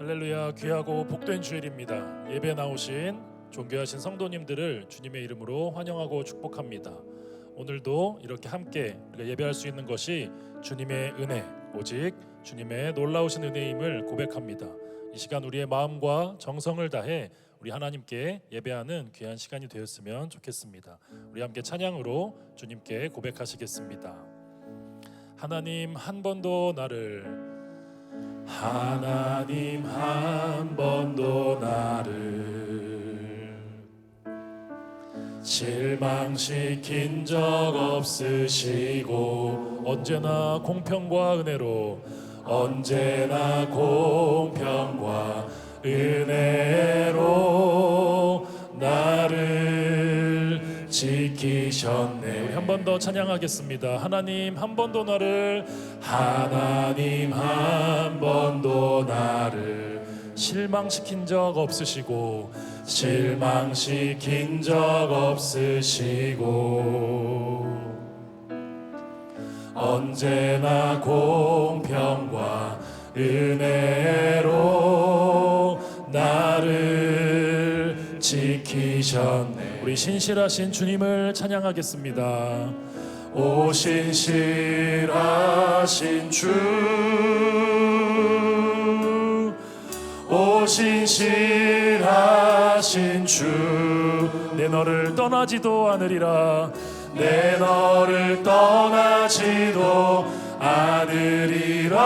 할렐루야. 귀하고 복된 주일입니다. 예배 나오신 존귀하신 성도님들을 주님의 이름으로 환영하고 축복합니다. 오늘도 이렇게 함께 우리가 예배할 수 있는 것이 주님의 은혜, 오직 주님의 놀라우신 은혜임을 고백합니다. 이 시간 우리의 마음과 정성을 다해 우리 하나님께 예배하는 귀한 시간이 되었으면 좋겠습니다. 우리 함께 찬양으로 주님께 고백하시겠습니다. 하나님 한 번도 나를, 하나님 한 번도 나를 실망시킨 적 없으시고 언제나 공평과 은혜로, 언제나 공평과 은혜로 나를 지키셨네. 우리 한 번 더 찬양하겠습니다. 하나님 한 번도 나를, 하나님 한 번도 나를 실망시킨 적 없으시고, 실망시킨 적 없으시고 언제나 공평과 은혜로 나를 지키셨네. 우리 신실하신 주님을 찬양하겠습니다. 오 신실하신 주, 오 신실하신 주, 내 너를 떠나지도 않으리라, 내 너를 떠나지도 않으리라,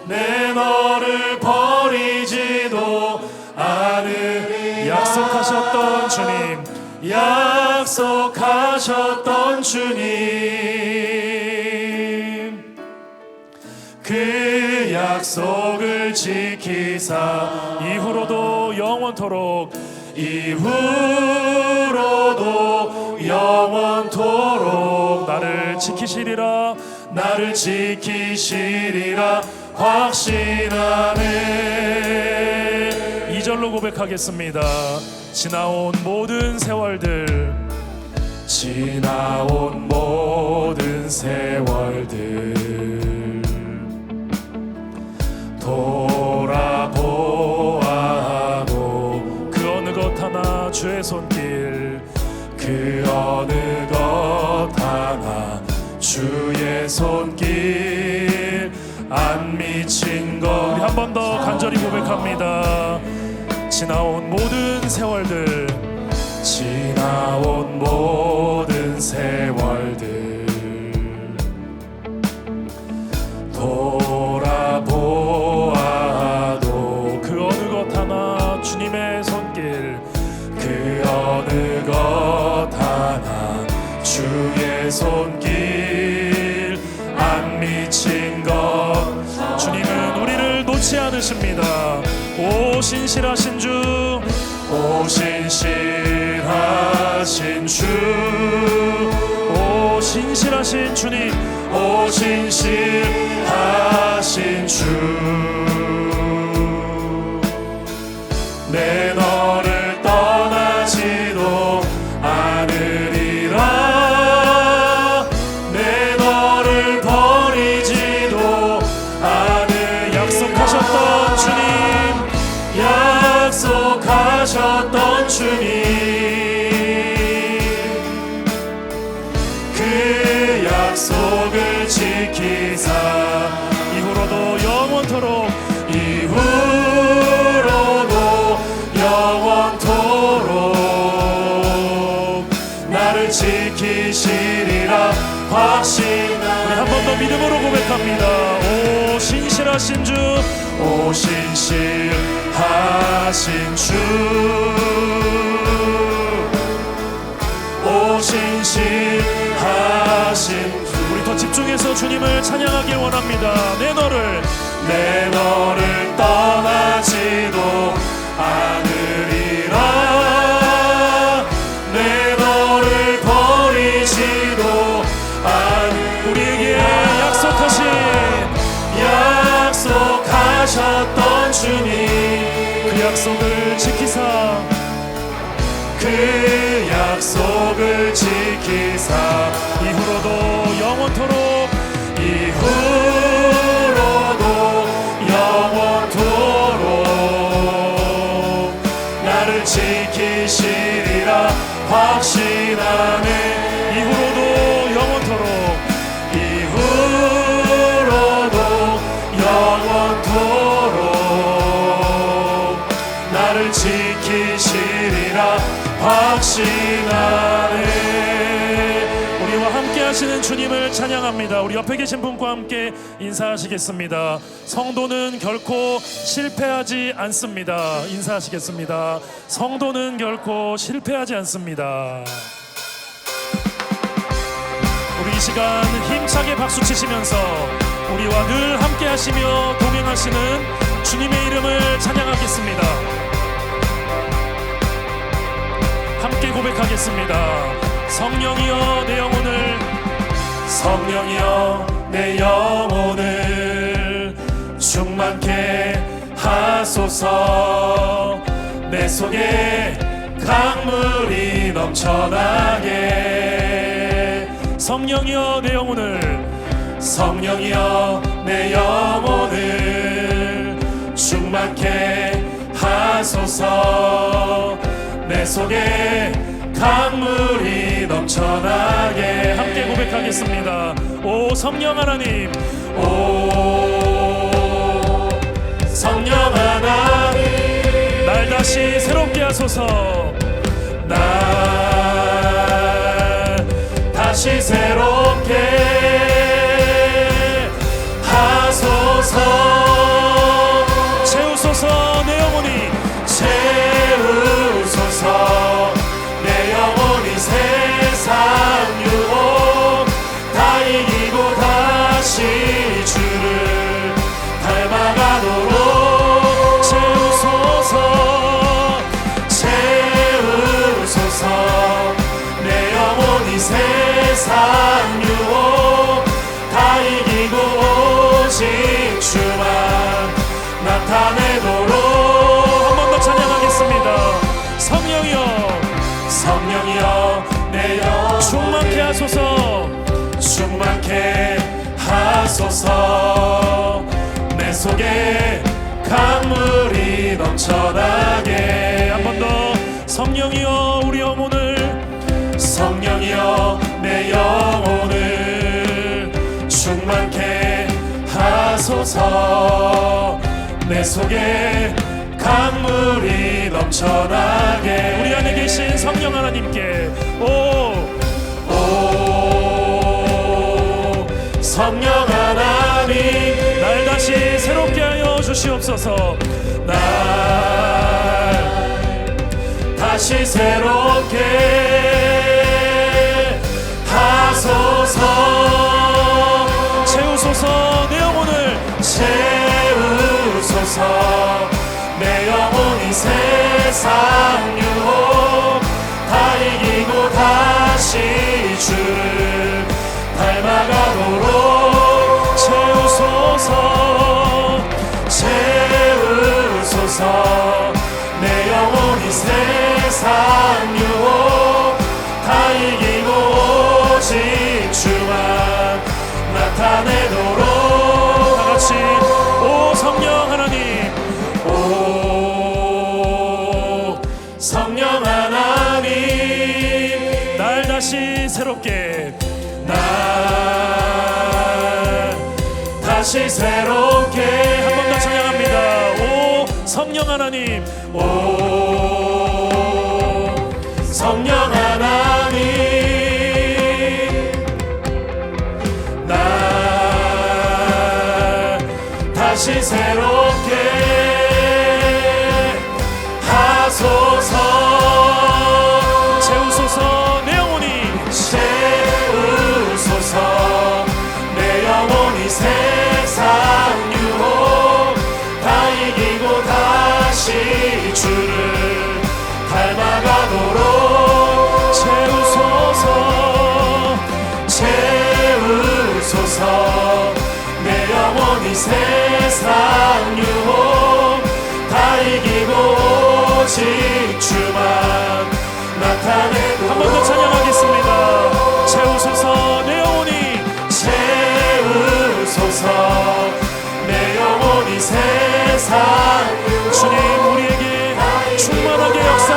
내 너를 버리지도 않으리라. 약속하셨던 주님, 약속하셨던 주님, 그 약속을 지키사 이후로도 영원토록, 이후로도 영원토록 나를 지키시리라, 나를 지키시리라 확신하네. 2절로 고백하겠습니다. 지나온 모든 세월들, 지나온 모든 세월들 돌아보아도 그 어느 것 하나 주의 손길, 그 어느 것 하나 주의 손길 안 미친 것. 우리 한 번 더 간절히 고백합니다. 지나온 모든 세월들, 지나온 모든 세월들 돌아보아도 그 어느 것 하나 주님의 손길, 그 어느 것 하나 주의 손길 안 미친 것. 주님은 우리를 놓지 않으십니다. 오 신실하신 주, 오 신실하신 주, 오 신실하신 주님, 오 신실하신 주, 내 너를 떠나지도 않으리라, 내 너를 버리지도 않으. 약속하셨던 주님, 약속하셨던 주님, 그 약속을 지키사 이후로도 영원토록, 이후로도 영원토록 나를 지키시리라 확신하네. 우리 한 번 더 믿음으로 고백합니다. 오 신실하신 주, 오 신실하신 주, 오 신실하신 주. 우리 더 집중해서 주님을 찬양하길 원합니다. 내 너를 떠나지도 않으리라, 내 너를 버리지도 않으리라. 우리에게 약속하셨던 주님, 그 약속을 지키사, 그 약속을 지키사 이후로도 영원토록, 이후로도 영원 나를 지키시리라 확신하네. 이후로도 영원토록 나를 지키시리라 확신하네. 우리와 함께 하시는 주님을 찬양합니다. 우리 옆에 계신 분과 함께 인사하시겠습니다. 성도는 결코 실패하지 않습니다. 인사하시겠습니다. 성도는 결코 실패하지 않습니다. 우리 이 시간 힘차게 박수 치시면서 우리와 늘 함께 하시며 동행하시는 주님의 이름을 찬양하겠습니다. 함께 고백하겠습니다. 성령이여 내 영혼을, 성령이여 내 영혼을 충만케 하소서. 내 속에 강물이 넘쳐나게. 성령이여 내 영혼을, 성령이여 내 영혼을 충만케 하소서. 내 속에 강물이 넘쳐나게. 함께 고백하겠습니다. 오 성령 하나님, 오 성령 하나님, 날 다시 새롭게 하소서. 날 다시 새롭게 하소서. 채우소서 내 영혼이, 채우소서 내 영혼이. 세상 유혹 다 이기고 다시 주를 닮아가도록 채우소서. 채우소서 내 영혼이. 세상 유혹 다 이기고 오직 주만 나타내도록. 한 번 더 찬양하겠습니다. 성령이여, 성령이여 내 영혼을 충만케 하소서. 충만케 하소서. 내 속에 강물이 넘쳐나게. 한 번 더. 성령이여 우리 영혼을, 성령이여 내 영혼을 충만케 하소서. 내 속에 강물이 넘쳐나게. 우리 안에 계신 성령 하나님께 오 성령 하나님, 날 다시 새롭게 하여 주시옵소서. 날 다시 새롭게 하소서. 채우소서 내 영혼을, 채우소서 내 영혼이. 세상 유혹 다 이기고 다시 주를 닮아가도록 채우소서. 채우소서 내 영혼이. 세상 유혹 다 이기고 오직 주만 나타내도록. 다같이 오 성령 하나님, 오 성령 하나님, 날 다시 새롭게, 날 다시 새롭게. 한 번 더 찬양합니다. 오 성령 하나님, 오 성령 하나님, 날 다시 새롭게 하소서. 채우소서 내 영혼이, 채우소서 내 영혼이. 세상 유혹 다 이기고 다시 주를 닮아가도록 채우소서. 채우소서 내 영혼이. 세상 유혹 다 이기고 오직 주만 나타내도록. 한 번 더 찬양하겠습니다. 채우소서 내 영혼이, 채우소서 내 영혼이. 세상 주님 우리에게 충만하게 역사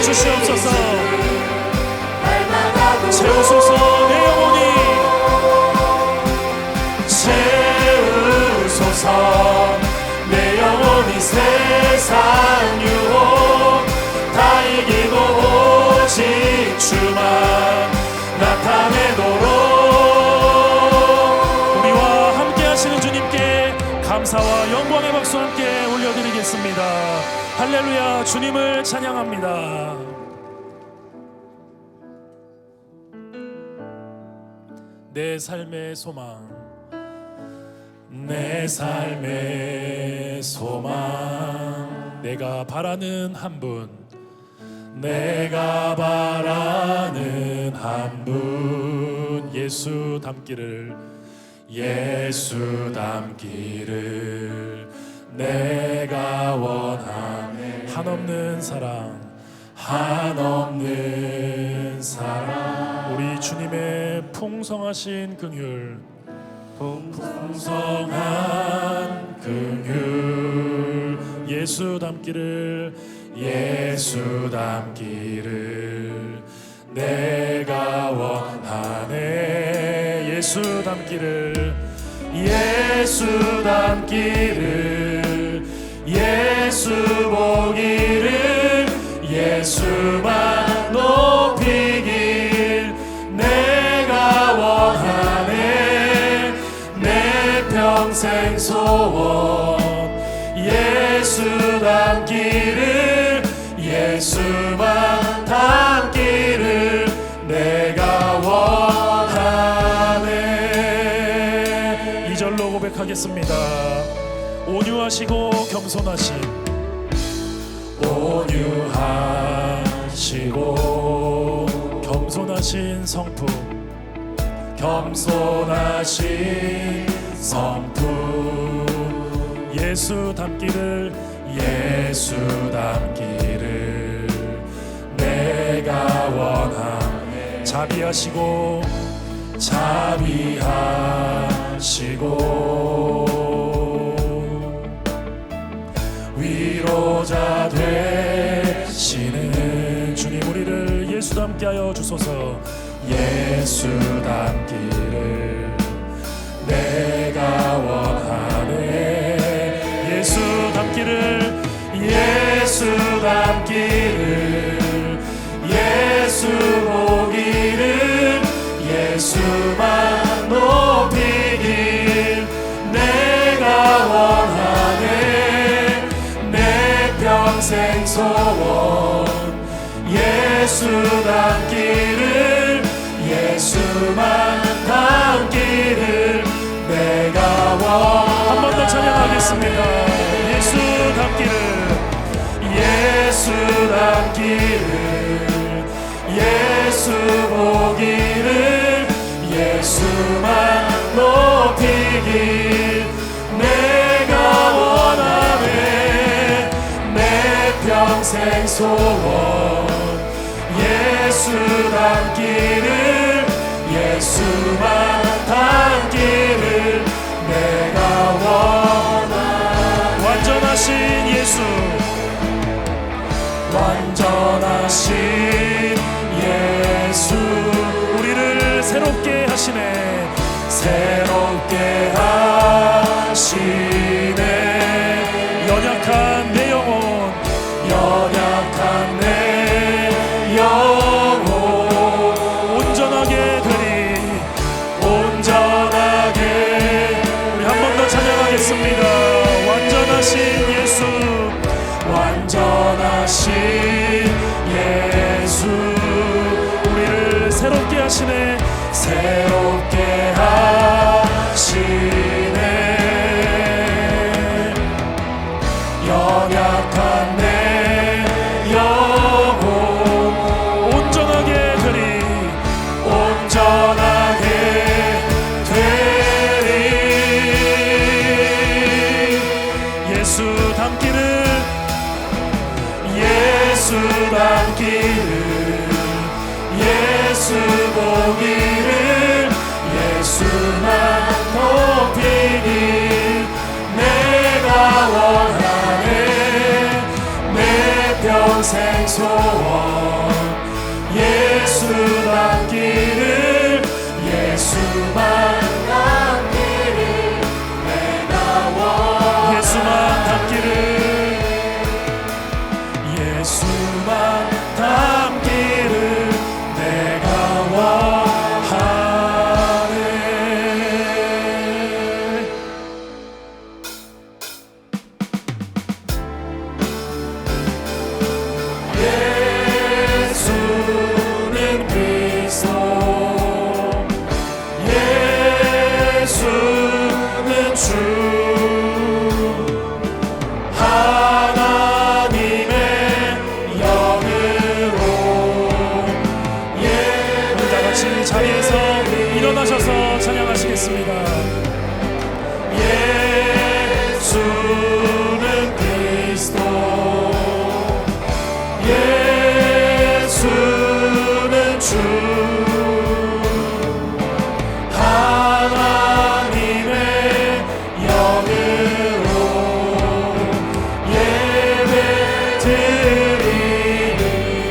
주시옵소서. 채우소서 내 영혼이 채우소서 내 영혼이 세상 유혹 다 이기고 오직 주만 나타내도록 우리와 함께 하시는 주님께 감사와 영광의 박수 함께 올려드리겠습니다. 할렐루야. 주님을 찬양합니다. 내 삶의 소망 내 삶의 소망 내가 바라는 한 분 내가 바라는 한 분 예수 닮기를 예수 닮기를 내가 원하네 한없는 사랑 한없는 사랑 우리 주님의 풍성하신 긍휼 풍성한 긍휼 예수 닮기를 예수 닮기를 내가 원하네 예수 닮기를 예수 닮기를 예수 보기를 예수만 높이길 내가 원하네 내 평생 소원 예수 닮기를 예수만 닮기를 내가 원하네 2절로 고백하겠습니다. 온유하시고 겸손하신 온유하시고 겸손하신 성품 겸손하신 성품 예수 닮기를 예수 닮기를 내가 원하네 자비하시고 위로자 되시는 주님 우리를 예수 닮게 하여 주소서 예수 닮기를 내가 원하네 예수 닮기를 예수 닮기를 예수 보기를 예수만 높이길 내가 원하네 내 평생 소원 예수 닮기를 예수만 닮기를 내가 원 한 번 더 찬양하겠습니다. 예수 닮기를 예수 닮기를 예수 보기를 예수만 높이길 내가 원하네 내 평생 소원 예수 닮기를 예수만 닮기를 내가 원하네 완전하신 예수 완전하신 예수 우리를 새롭게 하시네 새롭게 하시네 연약한 내 영혼 연약한 내 영혼 온전하게 되리 온전하게 우리 한 번 더 찬양하겠습니다. 완전하신 예수 완전하신 예수 우리를 새롭게 하시네 새롭게 하시네 연약한 내 영혼 온전하게 되리 온전하게 되리 예수 닮기를 예수 닮기를 예수 보기를 예수만 높이길 내가 원하네 내 평생 평생 소원 예수 닮기를 예수만 닮기를 내가 원 예수만 닮기를 예수만 닮기를 내가 원하네. 예수는 그리스도 예수는 주 자리에서 일어나셔서 찬양하시겠습니다. 예수는 그리스도 예수는 주 하나님의 영으로 예배드리는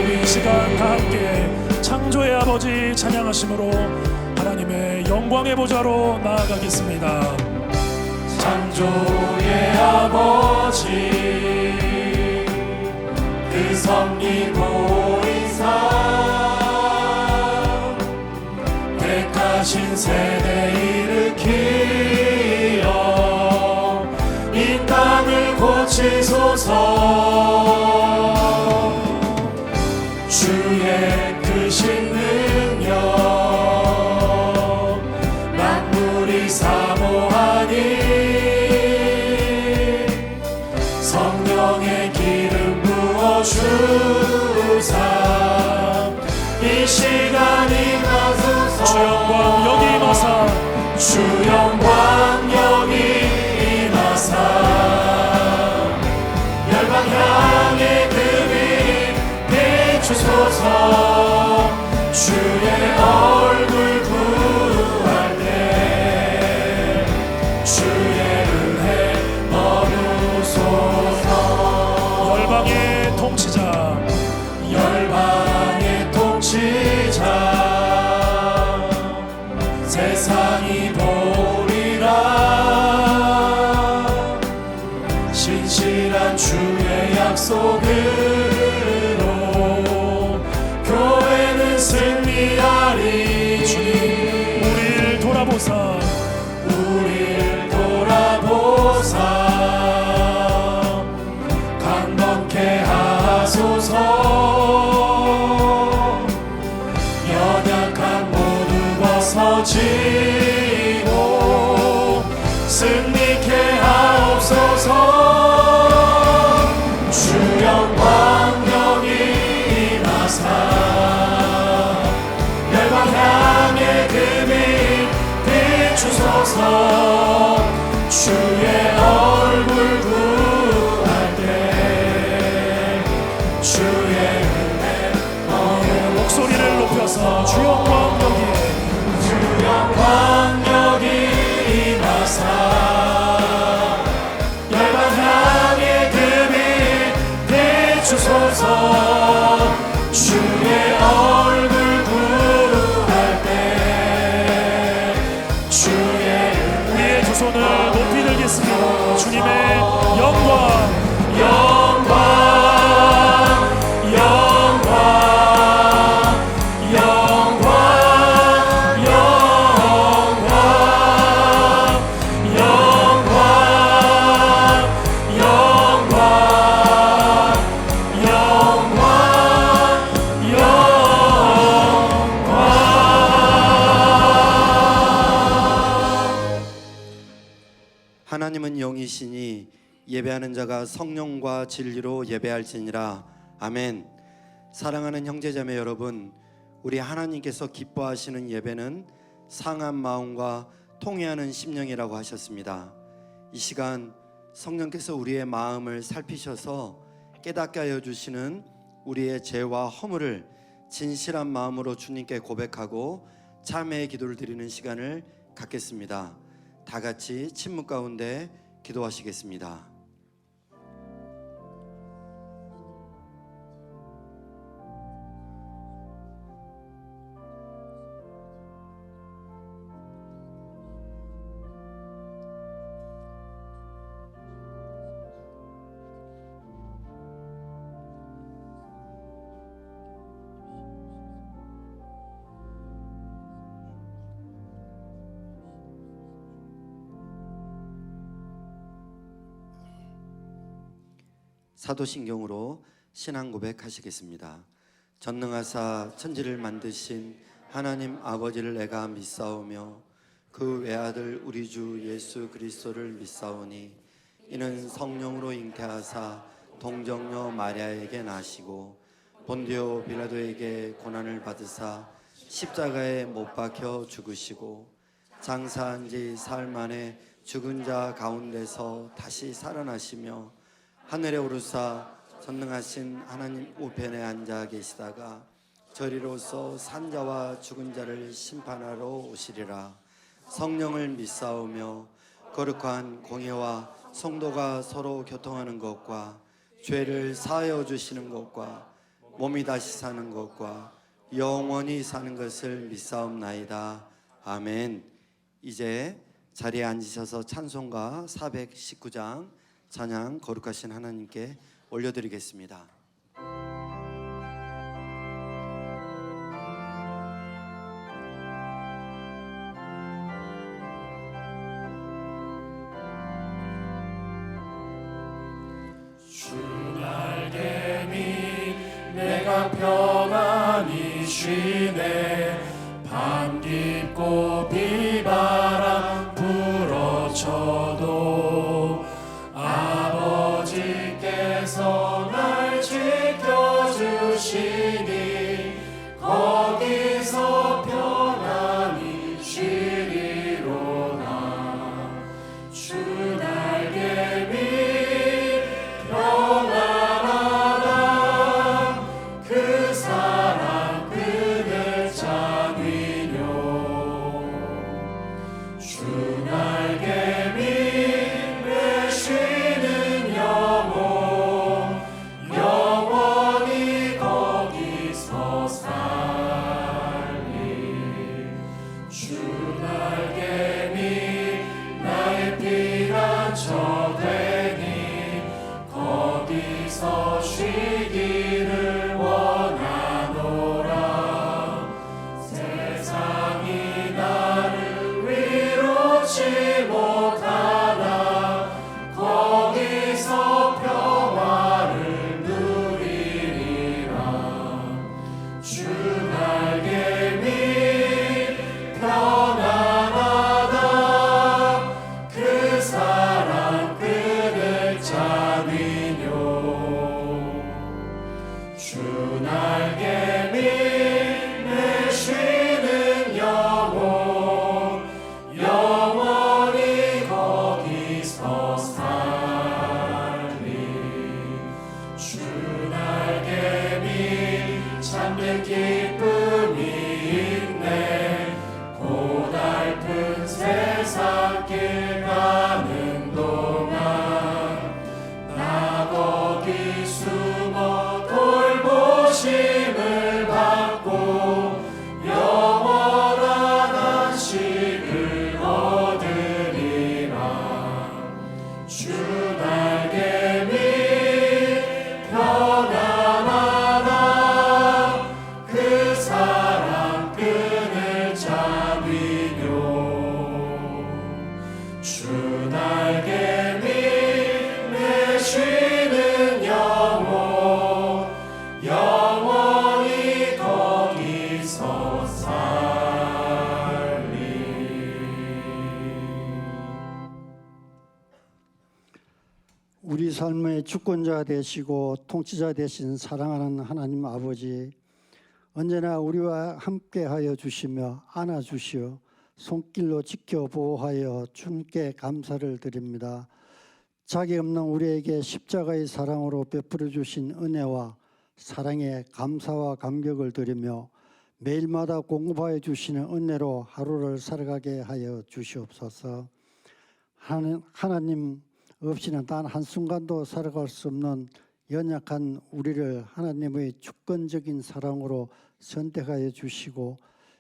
우리 이 시간 다 함께 창조의 아버지 찬양하심으로 하나님의 영광의 보좌로 나아가겠습니다. 창조의 아버지 그 섭리 보이사 택하신 세대 일으키어 이 땅을 고치소서. 주의 크신 능력 만물이 사모하니 성령의 기름 부어주사 이 시간 임하소서. 주 영광 여기 임하사 주 영광 여기 임하사 열방 향해 주소서. 주의 얼굴 구할 때 주의 은혜 머무소서. 열방의 통치자 열방의 통치자 세상이 보리라 신실한 주의 약속을 승리하리. 주님 우리를 돌아보사 강건케 하소서. 연약한 모두 벗어지고 승리케 하옵소서. 주 영광 여기 임하사 향해 금이 비추소서. 주의 얼굴 구할 때 주의 은혜 목소리를 높여서 주 영광 여기 임하사 열방 향해 금이 비추소서. 주의 얼굴 손을 높이 들겠습니다. 주님의 영광 영광 영광 영광 영광 영광 영광 영광 하나님은 영이시니 예배하는 자가 성령과 진리로 예배할지니라. 아멘. 사랑하는 형제자매 여러분, 우리 하나님께서 기뻐하시는 예배는 상한 마음과 통회하는 심령이라고 하셨습니다. 이 시간 성령께서 우리의 마음을 살피셔서 깨닫게 하여 주시는 우리의 죄와 허물을 진실한 마음으로 주님께 고백하고 참회의 기도를 드리는 시간을 갖겠습니다. 다 같이 침묵 가운데 기도하시겠습니다. 사도신경으로 신앙 고백하시겠습니다. 전능하사 천지를 만드신 하나님 아버지를 내가 믿사오며 그 외아들 우리 주 예수 그리스도를 믿사오니 이는 성령으로 잉태하사 동정녀 마리아에게 나시고 본디오 빌라도에게 고난을 받으사 십자가에 못 박혀 죽으시고 장사한 지 사흘 만에 죽은 자 가운데서 다시 살아나시며 하늘에 오르사 전능하신 하나님 우편에 앉아 계시다가 저리로서 산자와 죽은 자를 심판하러 오시리라. 성령을 믿사오며 거룩한 공예와 성도가 서로 교통하는 것과 죄를 사하여 주시는 것과 몸이 다시 사는 것과 영원히 사는 것을 믿사옵나이다. 아멘. 이제 자리에 앉으셔서 찬송가 419장 찬양 거룩하신 하나님께 올려드리겠습니다. 주 날개미 내가 평안히 쉬네. 밤 깊고 비바람 불어쳐도 아버지께서 날 지켜주시니 거기서 평안히 쉬리로다. 주 날개미 평안하다. 그 사랑 그늘 장위뇨. 주 날개미 내 쉬는 영혼 영원히 거기서 살리. 주 날개미 나의 피난처 되니 거기서 쉬기를 원하노라. 세상이 나를 위로치 못하나 거기서 평화를 누리리라. 주 날개미 평안하다. 그 사랑 그늘 잠이뇨. 주 날개미 내 쉬는 영혼 영원히 거기서 살리. 주 날개미 참된 기쁨이 있네. 고달픈 세상길 가는 동안 나 거기 숨어 돌보심을 받고 영원한 안식을 얻으리라. 주 날개미 평안하다. 그 사랑 그늘 잠이뇨. 주 날개미 내 쉬는 영혼 영원히 거기서 살리. 우리 삶의 주권자 되시고 통치자 되신 사랑하는 하나님 아버지, 언제나 우리와 함께하여 주시며 안아주시어 손길로 지켜 보호하여 주님께 감사를 드립니다. 자기 없는 우리에게 십자가의 사랑으로 베풀어 주신 은혜와 사랑에 감사와 감격을 드리며 매일마다 공급하여 주시는 은혜로 하루를 살아가게 하여 주시옵소서. 하나님 없이는 단 한순간도 살아갈 수 없는 연약한 우리를 하나님의 주권적인 사랑으로 선택하여 주시고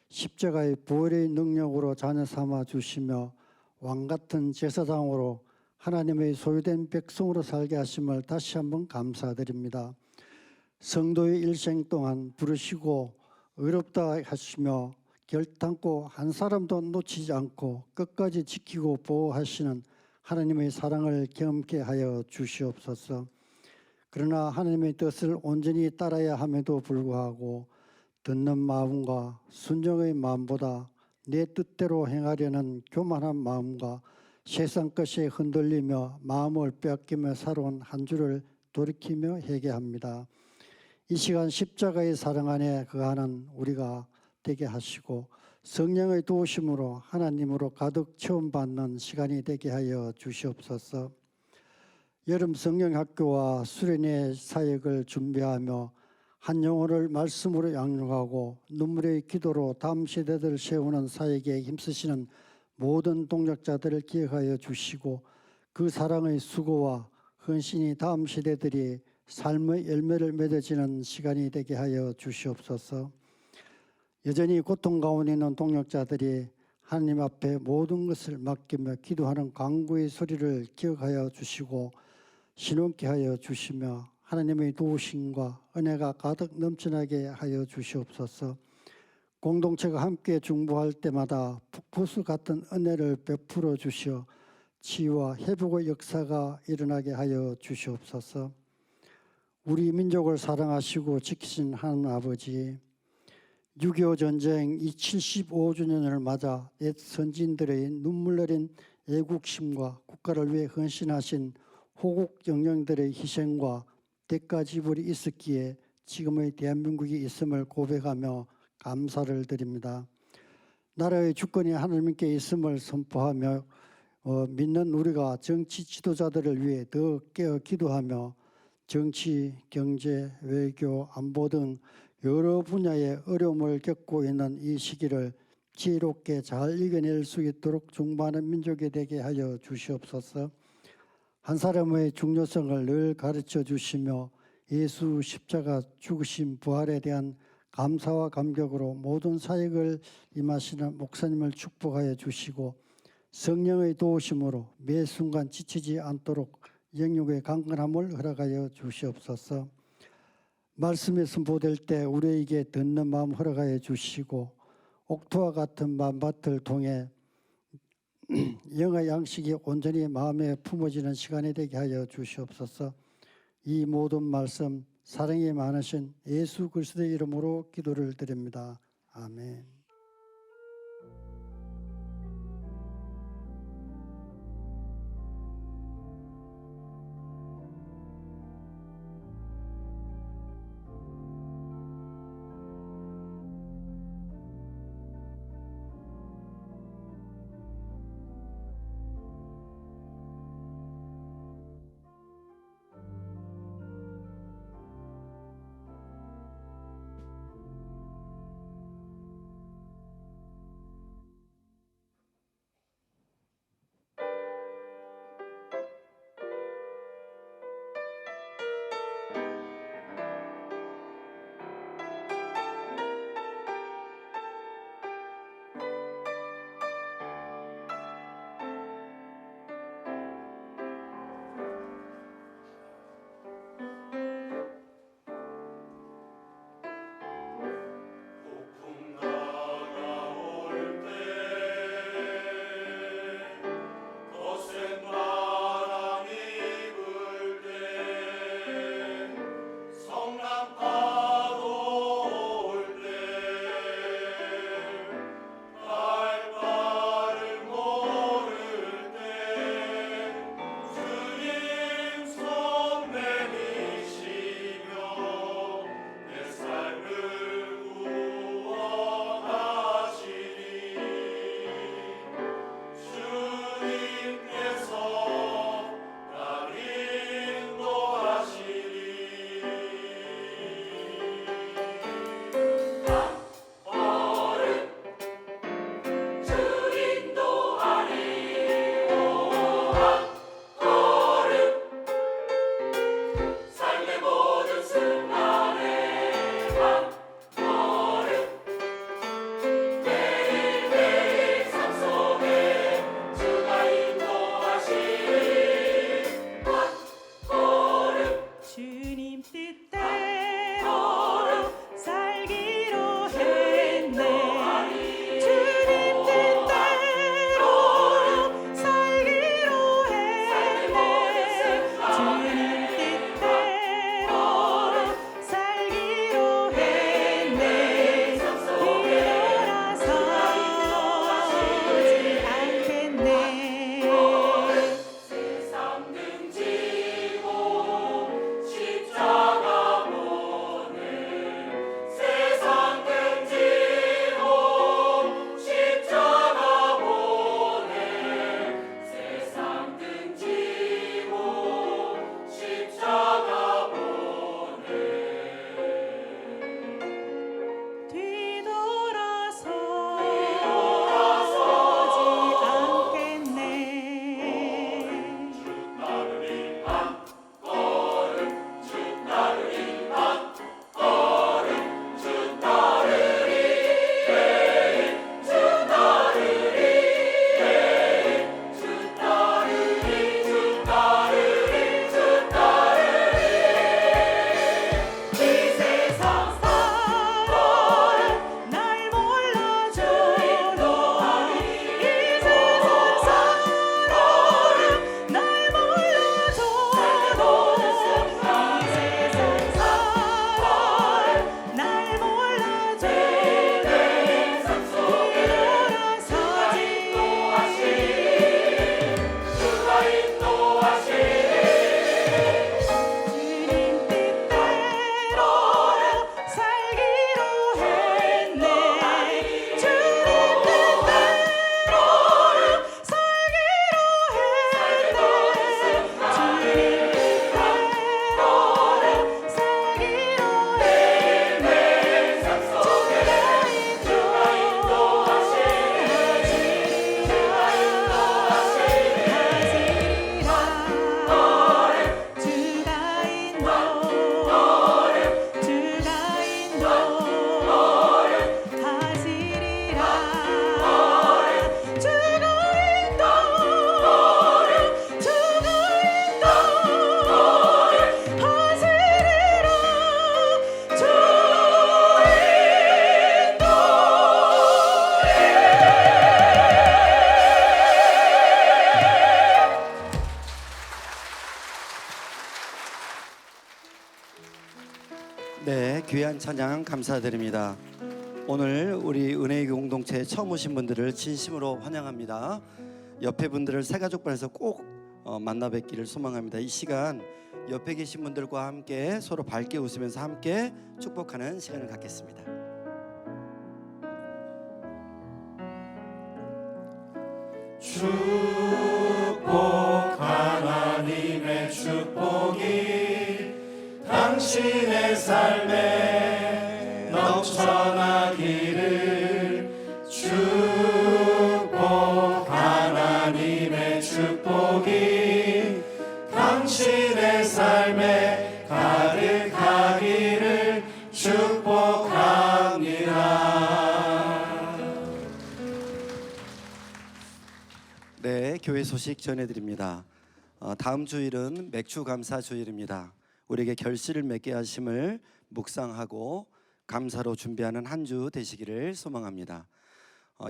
십자가의 부활의 능력으로 자녀 삼아 주시며 왕같은 제사장으로 하나님의 소유된 백성으로 살게 하심을 다시 한번 감사드립니다. 성도의 일생 동안 부르시고 의롭다 하시며 결단코 한 사람도 놓치지 않고 끝까지 지키고 보호하시는 하나님의 사랑을 경험케 하여 주시옵소서. 그러나 하나님의 뜻을 온전히 따라야 함에도 불구하고 듣는 마음과 순종의 마음보다 내 뜻대로 행하려는 교만한 마음과 세상 것에 흔들리며 마음을 빼앗기며 살아온 한 주를 돌이키며 회개합니다. 이 시간 십자가의 사랑 안에 거하는 우리가 되게 하시고 성령의 도우심으로 하나님으로 가득 체험받는 시간이 되게 하여 주시옵소서. 여름 성령학교와 수련회 사역을 준비하며 한 영혼을 말씀으로 양육하고 눈물의 기도로 다음 세대들을 세우는 사역에 힘쓰시는 모든 동력자들을 기억하여 주시고 그 사랑의 수고와 헌신이 다음 세대들이 삶의 열매를 맺어지는 시간이 되게 하여 주시옵소서. 여전히 고통 가운데 있는 동력자들이 하나님 앞에 모든 것을 맡기며 기도하는 간구의 소리를 기억하여 주시고 신원케 하여 주시며 하나님의 도우심과 은혜가 가득 넘쳐나게 하여 주시옵소서. 공동체가 함께 중보할 때마다 폭포수 같은 은혜를 베풀어 주시어 치유와 회복의 역사가 일어나게 하여 주시옵소서. 우리 민족을 사랑하시고 지키신 하나님 아버지, 6.25 전쟁 이 75주년을 맞아 옛 선진들의 눈물 어린 애국심과 국가를 위해 헌신하신 호국 영령들의 희생과 대가 지불이 있었기에 지금의 대한민국이 있음을 고백하며 감사를 드립니다. 나라의 주권이 하나님께 있음을 선포하며 믿는 우리가 정치 지도자들을 위해 더 깨어 기도하며 정치, 경제, 외교, 안보 등 여러 분야의 어려움을 겪고 있는 이 시기를 지혜롭게 잘 이겨낼 수 있도록 중보하는 민족이 되게 하여 주시옵소서. 한 사람의 중요성을 늘 가르쳐 주시며 예수 십자가 죽으신 부활에 대한 감사와 감격으로 모든 사역을 임하시는 목사님을 축복하여 주시고 성령의 도우심으로 매 순간 지치지 않도록 영육의 강건함을 허락하여 주시옵소서. 말씀이 선포될 때 우리에게 듣는 마음 허락하여 주시고 옥토와 같은 만밭을 통해 영의 양식이 온전히 마음에 품어지는 시간이 되게 하여 주시옵소서. 이 모든 말씀 사랑이 많으신 예수 그리스도의 이름으로 기도를 드립니다. 아멘. 네, 귀한 찬양 감사드립니다. 오늘 우리 은혜의 공동체에 처음 오신 분들을 진심으로 환영합니다. 옆에 분들을 새가족반에서 꼭 만나 뵙기를 소망합니다. 이 시간 옆에 계신 분들과 함께 서로 밝게 웃으면서 함께 축복하는 시간을 갖겠습니다. 축복 하나님의 축복이 당신의 삶에 넘쳐나기를 축복 하나님의 축복이 당신의 삶에 가득하기를 축복합니다. 네, 교회 소식 전해드립니다. 다음 주일은 맥주 감사 주일입니다. 우리에게 결실을 맺게 하심을 묵상하고 감사로 준비하는 한 주 되시기를 소망합니다.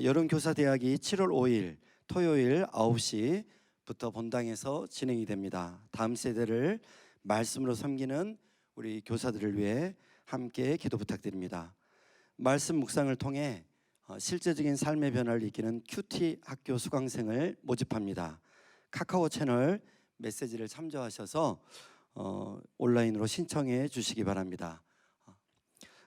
여름교사대학이 7월 5일 토요일 9시부터 본당에서 진행이 됩니다. 다음 세대를 말씀으로 섬기는 우리 교사들을 위해 함께 기도 부탁드립니다. 말씀 묵상을 통해 실제적인 삶의 변화를 이기는 큐티 학교 수강생을 모집합니다. 카카오 채널 메시지를 참조하셔서 온라인으로 신청해 주시기 바랍니다.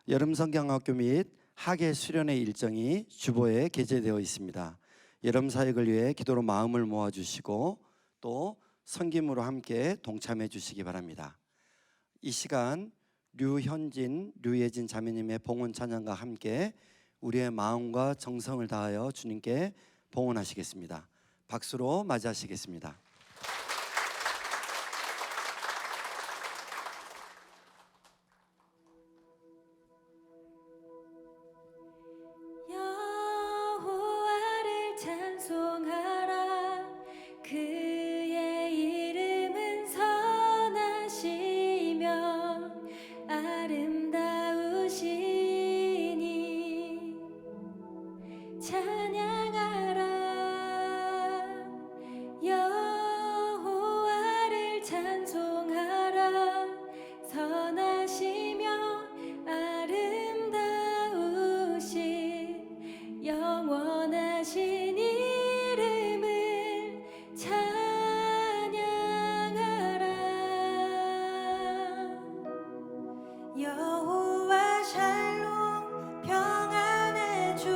여름 성경학교 및 학예 수련회 일정이 주보에 게재되어 있습니다. 여름 사역을 위해 기도로 마음을 모아주시고 또 섬김으로 함께 동참해 주시기 바랍니다. 이 시간 류현진, 류예진 자매님의 봉헌 찬양과 함께 우리의 마음과 정성을 다하여 주님께 봉헌하시겠습니다. 박수로 맞이하시겠습니다. 여호와를 찬송하라. 그의 이름은 선하시며 아름다우시니 찬양하라. 여호와를 찬송하라. 선하시며 아름다우신 영원하신 이름을 찬양하라. 여호와 샬롬 평안의 주.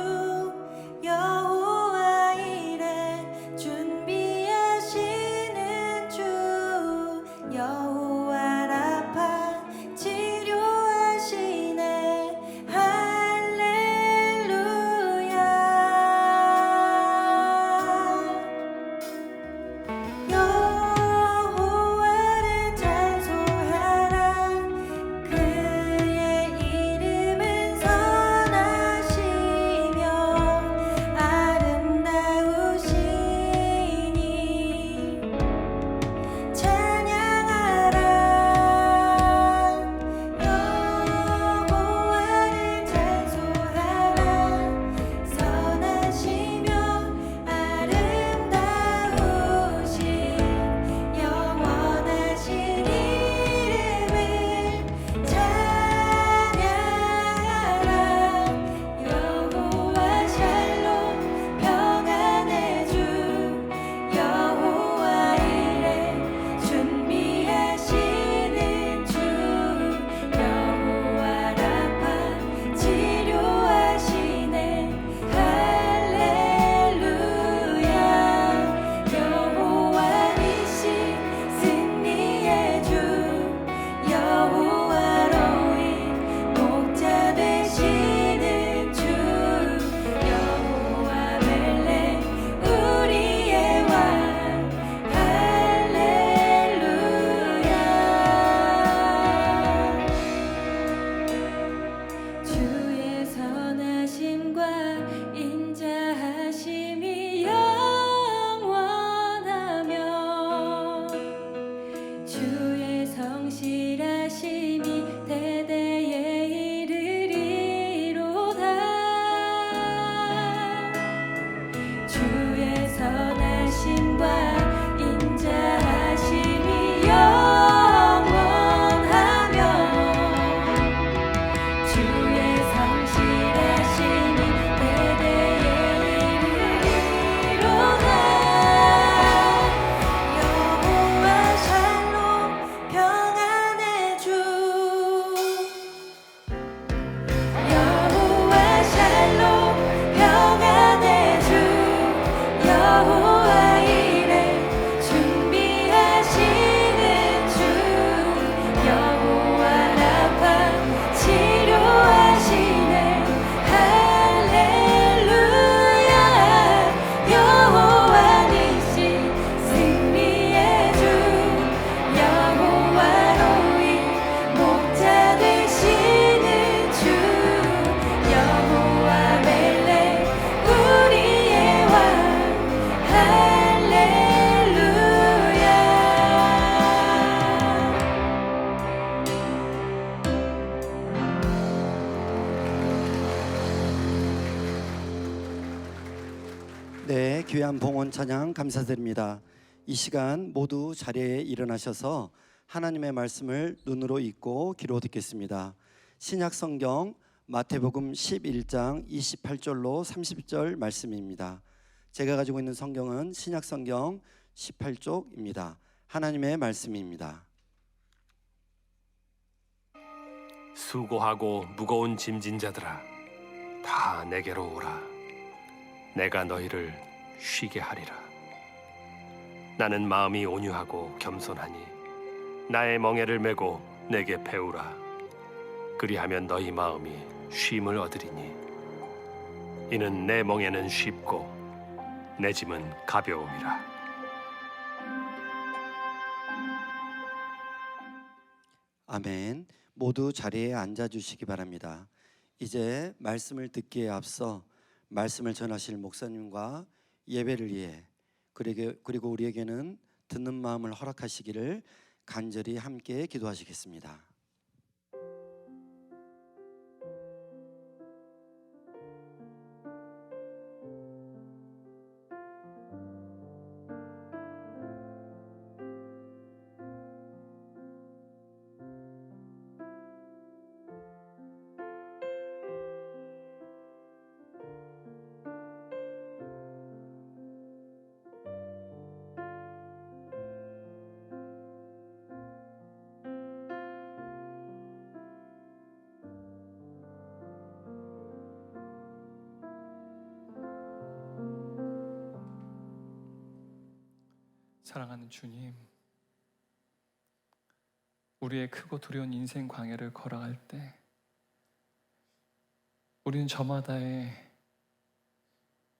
여호와 이레 준비하시는 주. 여호와 라파 치료하시네. 할렐루야. 여호와를 찬송하라. 그의 이름은 주의 성실하심이 대대에 이르리로다. 여호와 샬롬 평안의 주, 여호와 샬롬 평안의 주, 여호와 이레 준비하시는 주, 여호와 라파 치료하시네. 할렐루야. 여호와 니시 승리의 주, 여호와 로이 목자 되시는 주, 여호와 멜레 우리의 왕. 할렐루야. 네, 귀한 봉헌 찬양 감사드립니다. 이 시간 모두 자리에 일어나셔서 하나님의 말씀을 눈으로 읽고 귀로 듣겠습니다. 신약 성경 마태복음 11장 28절로 30절 말씀입니다. 제가 가지고 있는 성경은 신약 성경 18쪽입니다. 하나님의 말씀입니다. 수고하고 무거운 짐진 자들아, 다 내게로 오라. 내가 너희를 쉬게 하리라. 나는 마음이 온유하고 겸손하니 나의 멍에를 메고 내게 배우라. 그리하면 너희 마음이 쉼을 얻으리니 이는 내 멍에는 쉽고 내 짐은 가벼움이라. 아멘. 모두 자리에 앉아 주시기 바랍니다. 이제 말씀을 듣기에 앞서 말씀을 전하실 목사님과 예배를 위해 그리고 우리에게는 듣는 마음을 허락하시기를 간절히 함께 기도하시겠습니다. 사랑하는 주님, 우리의 크고 두려운 인생 광야를 걸어갈 때 우리는 저마다의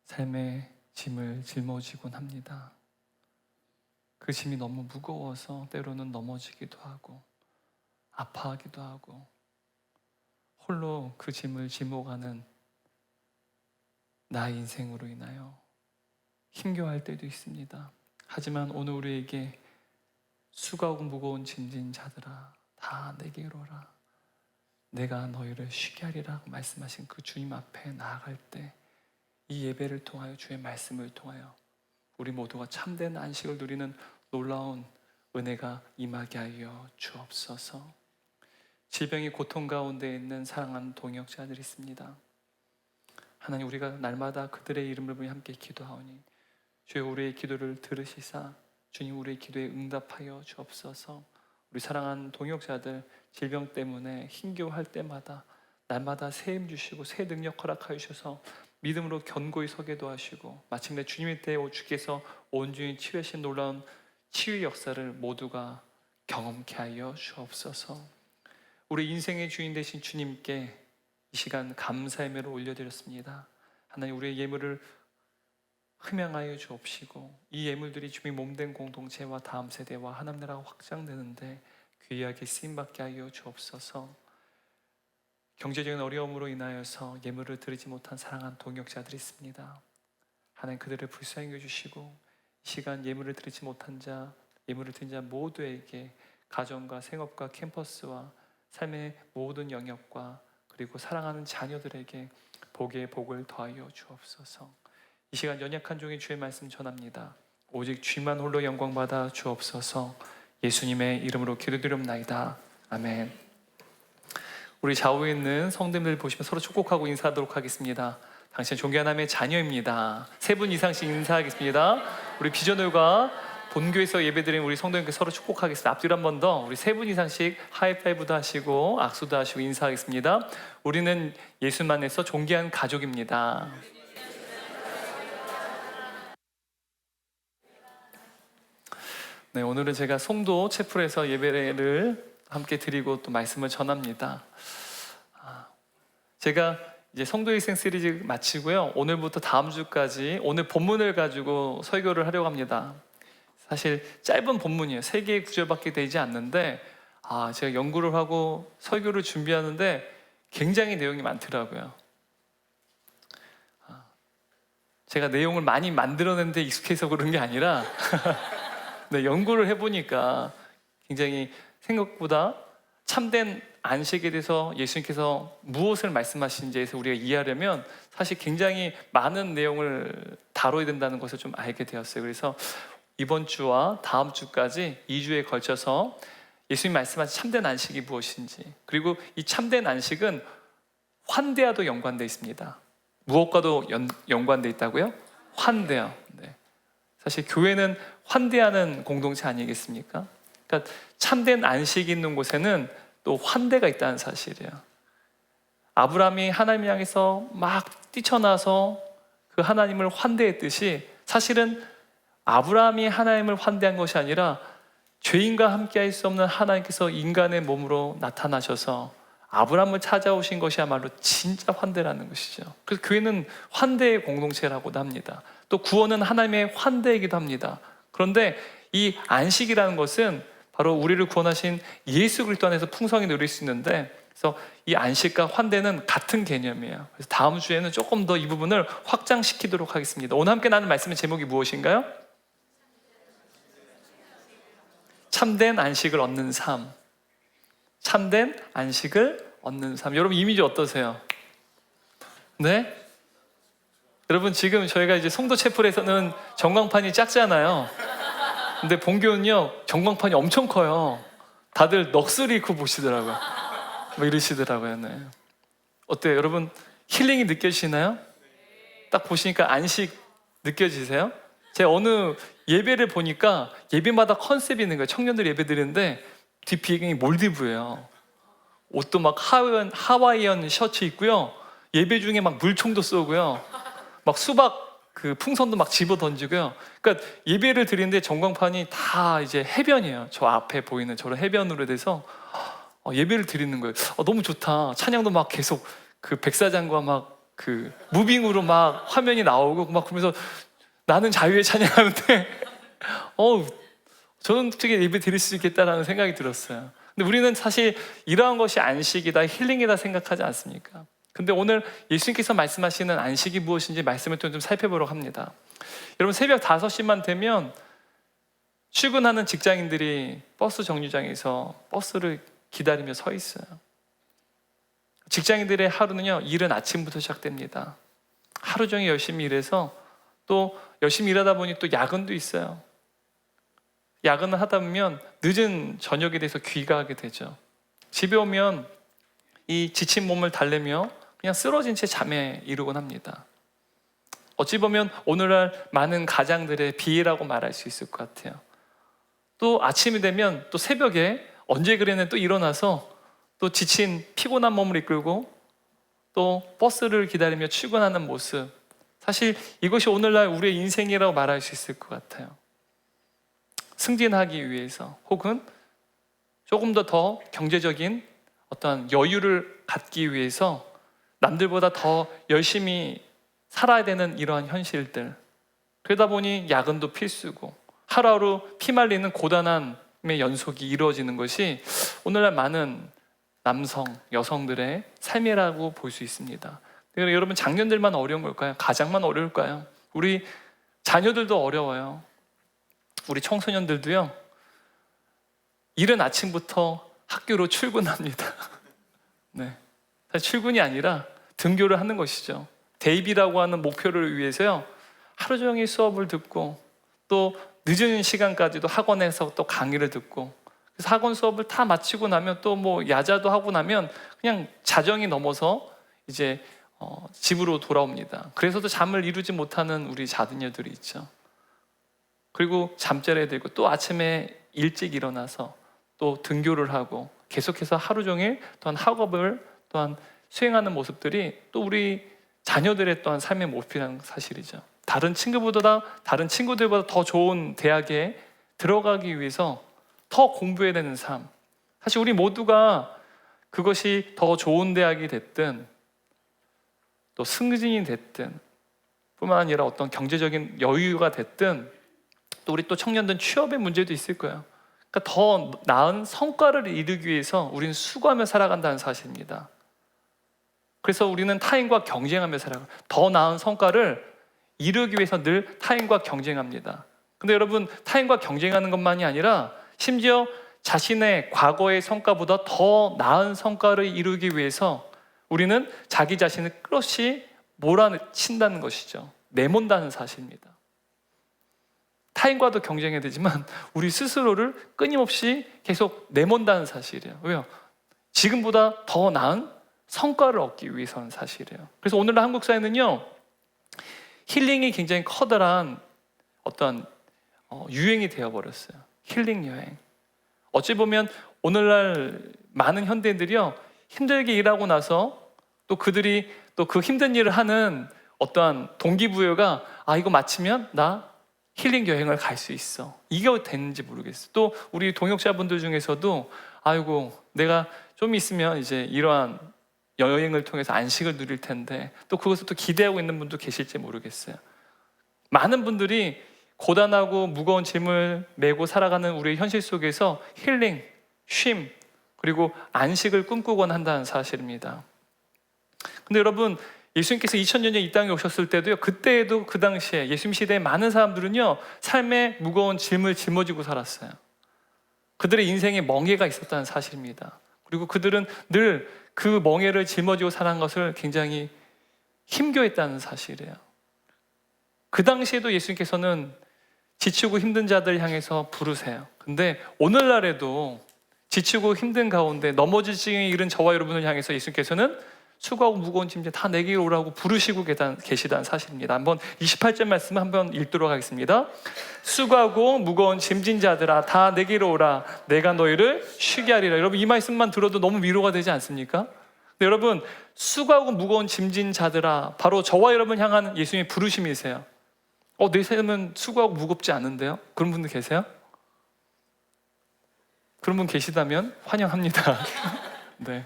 삶의 짐을 짊어지곤 합니다. 그 짐이 너무 무거워서 때로는 넘어지기도 하고 아파하기도 하고 홀로 그 짐을 짊어가는 나의 인생으로 인하여 힘겨워할 때도 있습니다. 하지만 오늘 우리에게 수고하고 무거운 짐진 자들아 다 내게로 오라. 내가 너희를 쉬게 하리라고 말씀하신 그 주님 앞에 나아갈 때 이 예배를 통하여 주의 말씀을 통하여 우리 모두가 참된 안식을 누리는 놀라운 은혜가 임하게 하여 주옵소서. 질병이 고통 가운데 있는 사랑하는 동역자들이 있습니다. 하나님, 우리가 날마다 그들의 이름을 부르며 함께 기도하오니 주여 우리의 기도를 들으시사 주님 우리의 기도에 응답하여 주옵소서. 우리 사랑하는 동역자들 질병 때문에 힘겨워할 때마다 날마다 새 힘 주시고 새 능력 허락하여 주셔서 믿음으로 견고히 서게 도와주시고 마침내 주님의 때에 주께서 온전히 치유하신 놀라운 치유 역사를 모두가 경험케 하여 주옵소서. 우리 인생의 주인 되신 주님께 이 시간 감사의 예물을 올려드렸습니다. 하나님, 우리의 예물을 흠양하여 주옵시고 이 예물들이 주의 몸된 공동체와 다음 세대와 하나님 나라가 확장되는데 귀하게 쓰임받게 하여 주옵소서. 경제적인 어려움으로 인하여서 예물을 드리지 못한 사랑한 동역자들이 있습니다. 하나님, 그들을 불쌍히 여주시고 이 시간 예물을 드리지 못한 자, 예물을 드린 자 모두에게 가정과 생업과 캠퍼스와 삶의 모든 영역과 그리고 사랑하는 자녀들에게 복의 복을 더하여 주옵소서. 이 시간 연약한 종이 주의 말씀 전합니다. 오직 주만 홀로 영광 받아 주옵소서. 예수님의 이름으로 기도드립나이다. 아멘. 우리 좌우에 있는 성도님들 보시면 서로 축복하고 인사하도록 하겠습니다. 당신 존귀한 하나님의 자녀입니다. 3분 이상씩 인사하겠습니다. 우리 비전홀과 본교에서 예배드린 우리 성도님께 서로 축복하겠습니다. 앞뒤로 한 번 더 우리 3분 이상씩 하이파이브도 하시고 악수도 하시고 인사하겠습니다. 우리는 예수만에서 존귀한 가족입니다. 네, 오늘은 제가 송도 채플에서 예배를 함께 드리고 또 말씀을 전합니다. 제가 이제 성도일생 시리즈 마치고요. 오늘부터 다음 주까지 오늘 본문을 가지고 설교를 하려고 합니다. 사실 짧은 본문이에요. 3개의 구절밖에 되지 않는데 제가 연구를 하고 설교를 준비하는데 굉장히 내용이 많더라고요. 제가 내용을 많이 만들어내는데 익숙해서 그런 게 아니라 네, 연구를 해보니까 굉장히 생각보다 참된 안식에 대해서 예수님께서 무엇을 말씀하시는지에 대해서 우리가 이해하려면 사실 굉장히 많은 내용을 다뤄야 된다는 것을 좀 알게 되었어요. 그래서 이번 주와 다음 주까지 2주에 걸쳐서 예수님 말씀하신 참된 안식이 무엇인지, 그리고 이 참된 안식은 환대와도 연관되어 있습니다. 무엇과도 연관되어 있다고요? 환대요. 네. 사실 교회는 환대하는 공동체 아니겠습니까? 그러니까 참된 안식이 있는 곳에는 또 환대가 있다는 사실이에요. 아브라함이 하나님 향해서 막 뛰쳐나서 그 하나님을 환대했듯이 사실은 아브라함이 하나님을 환대한 것이 아니라 죄인과 함께 할 수 없는 하나님께서 인간의 몸으로 나타나셔서 아브라함을 찾아오신 것이야말로 진짜 환대라는 것이죠. 그래서 교회는 환대의 공동체라고도 합니다. 또 구원은 하나님의 환대이기도 합니다. 그런데 이 안식이라는 것은 바로 우리를 구원하신 예수 그리스도 안에서 풍성히 누릴 수 있는데, 그래서 이 안식과 환대는 같은 개념이에요. 그래서 다음 주에는 조금 더 이 부분을 확장시키도록 하겠습니다. 오늘 함께 나눈 말씀의 제목이 무엇인가요? 참된 안식을 얻는 삶. 참된 안식을 얻는 삶. 여러분 이미지 어떠세요? 네? 여러분 지금 저희가 이제 송도 채플에서는 전광판이 작잖아요. 근데 본교는요 전광판이 엄청 커요. 다들 넋을 잃고 보시더라고요. 뭐 이러시더라고요. 네. 어때요? 여러분 힐링이 느껴지시나요? 딱 보시니까 안식 느껴지세요? 제가 어느 예배를 보니까 예배마다 컨셉이 있는 거예요. 청년들 예배 드리는데 뒷 배경이 몰디브예요. 옷도 막 하와이안 셔츠 입고요. 예배 중에 막 물총도 쏘고요. 막 수박 그 풍선도 막 집어 던지고요. 그러니까 예배를 드리는데 전광판이 다 이제 해변이에요. 저 앞에 보이는 저런 해변으로 돼서 예배를 드리는 거예요. 너무 좋다. 찬양도 막 계속 그 백사장과 막 그 무빙으로 막 화면이 나오고 막 그러면서 나는 자유의 찬양하는데 저는 어떻게 예배 드릴 수 있겠다라는 생각이 들었어요. 근데 우리는 사실 이러한 것이 안식이다, 힐링이다 생각하지 않습니까? 근데 오늘 예수님께서 말씀하시는 안식이 무엇인지 말씀을 좀 살펴보려고 합니다. 여러분 새벽 5시만 되면 출근하는 직장인들이 버스 정류장에서 버스를 기다리며 서 있어요. 직장인들의 하루는요, 일은 아침부터 시작됩니다. 하루 종일 열심히 일해서 또 열심히 일하다 보니 또 야근도 있어요. 야근을 하다 보면 늦은 저녁에 대해서 귀가하게 되죠. 집에 오면 이 지친 몸을 달래며 그냥 쓰러진 채 잠에 이르곤 합니다. 어찌 보면 오늘날 많은 가장들의 비애라고 말할 수 있을 것 같아요. 또 아침이 되면 또 새벽에 언제 그랬네 또 일어나서 또 지친 피곤한 몸을 이끌고 또 버스를 기다리며 출근하는 모습, 사실 이것이 오늘날 우리의 인생이라고 말할 수 있을 것 같아요. 승진하기 위해서 혹은 조금 더 경제적인 어떤 여유를 갖기 위해서 남들보다 더 열심히 살아야 되는 이러한 현실들, 그러다 보니 야근도 필수고 하루하루 피말리는 고단함의 연속이 이루어지는 것이 오늘날 많은 남성, 여성들의 삶이라고 볼 수 있습니다. 여러분 장년들만 어려운 걸까요? 가장만 어려울까요? 우리 자녀들도 어려워요. 우리 청소년들도요. 이른 아침부터 학교로 출근합니다. 네. 사실 출근이 아니라 등교를 하는 것이죠. 대입이라고 하는 목표를 위해서요. 하루 종일 수업을 듣고 또 늦은 시간까지도 학원에서 또 강의를 듣고, 그래서 학원 수업을 다 마치고 나면 또 뭐 야자도 하고 나면 그냥 자정이 넘어서 이제 집으로 돌아옵니다. 그래서도 잠을 이루지 못하는 우리 자녀들이 있죠. 그리고 잠자리에 들고 또 아침에 일찍 일어나서 또 등교를 하고 계속해서 하루 종일 또한 학업을 또한 수행하는 모습들이 또 우리 자녀들의 또한 삶의 모습이라는 사실이죠. 다른 친구들보다 더 좋은 대학에 들어가기 위해서 더 공부해야 되는 삶. 사실 우리 모두가 그것이 더 좋은 대학이 됐든 또 승진이 됐든 뿐만 아니라 어떤 경제적인 여유가 됐든 또 우리 또 청년들 취업의 문제도 있을 거예요. 그러니까 더 나은 성과를 이루기 위해서 우리는 수고하며 살아간다는 사실입니다. 그래서 우리는 타인과 경쟁하며 살아가요. 더 나은 성과를 이루기 위해서 늘 타인과 경쟁합니다. 근데 여러분, 타인과 경쟁하는 것만이 아니라 심지어 자신의 과거의 성과보다 더 나은 성과를 이루기 위해서 우리는 자기 자신을 끝없이 몰아친다는 것이죠. 내몬다는 사실입니다. 타인과도 경쟁해야 되지만 우리 스스로를 끊임없이 계속 내몬다는 사실이에요. 왜요? 지금보다 더 나은 성과를 얻기 위해서는 사실이에요. 그래서 오늘날 한국 사회는요, 힐링이 굉장히 커다란 어떤 유행이 되어버렸어요. 힐링 여행. 어찌 보면 오늘날 많은 현대인들이요, 힘들게 일하고 나서 또 그들이 또 그 힘든 일을 하는 어떠한 동기부여가 이거 마치면 나 힐링 여행을 갈 수 있어. 이게 되는지 모르겠어요. 또 우리 동역자분들 중에서도 아이고 내가 좀 있으면 이제 이러한 여행을 통해서 안식을 누릴 텐데 또 그것을 또 기대하고 있는 분도 계실지 모르겠어요. 많은 분들이 고단하고 무거운 짐을 메고 살아가는 우리의 현실 속에서 힐링, 쉼, 그리고 안식을 꿈꾸곤 한다는 사실입니다. 근데 여러분, 예수님께서 2000년 전에 이 땅에 오셨을 때도요, 그때에도 그 당시에 예수님 시대에 많은 사람들은요, 삶의 무거운 짐을 짊어지고 살았어요. 그들의 인생에 멍해가 있었다는 사실입니다. 그리고 그들은 늘 그 멍해를 짊어지고 사는 것을 굉장히 힘겨워했다는 사실이에요. 그 당시에도 예수님께서는 지치고 힘든 자들 향해서 부르세요. 근데 오늘날에도 지치고 힘든 가운데 넘어질 지경에 이른 저와 여러분을 향해서 예수님께서는 수고하고 무거운 짐 다 내게로 오라고 부르시고 계시다는 사실입니다. 한번 28절 말씀 한번 읽도록 하겠습니다. 수고하고 무거운 짐진 자들아 다 내게로 오라 내가 너희를 쉬게 하리라. 여러분, 이 말씀만 들어도 너무 위로가 되지 않습니까? 근데 여러분, 수고하고 무거운 짐진 자들아, 바로 저와 여러분 향한 예수님의 부르심이세요. 내 삶은 수고하고 무겁지 않은데요? 그런 분들 계세요? 그런 분 계시다면 환영합니다. 네.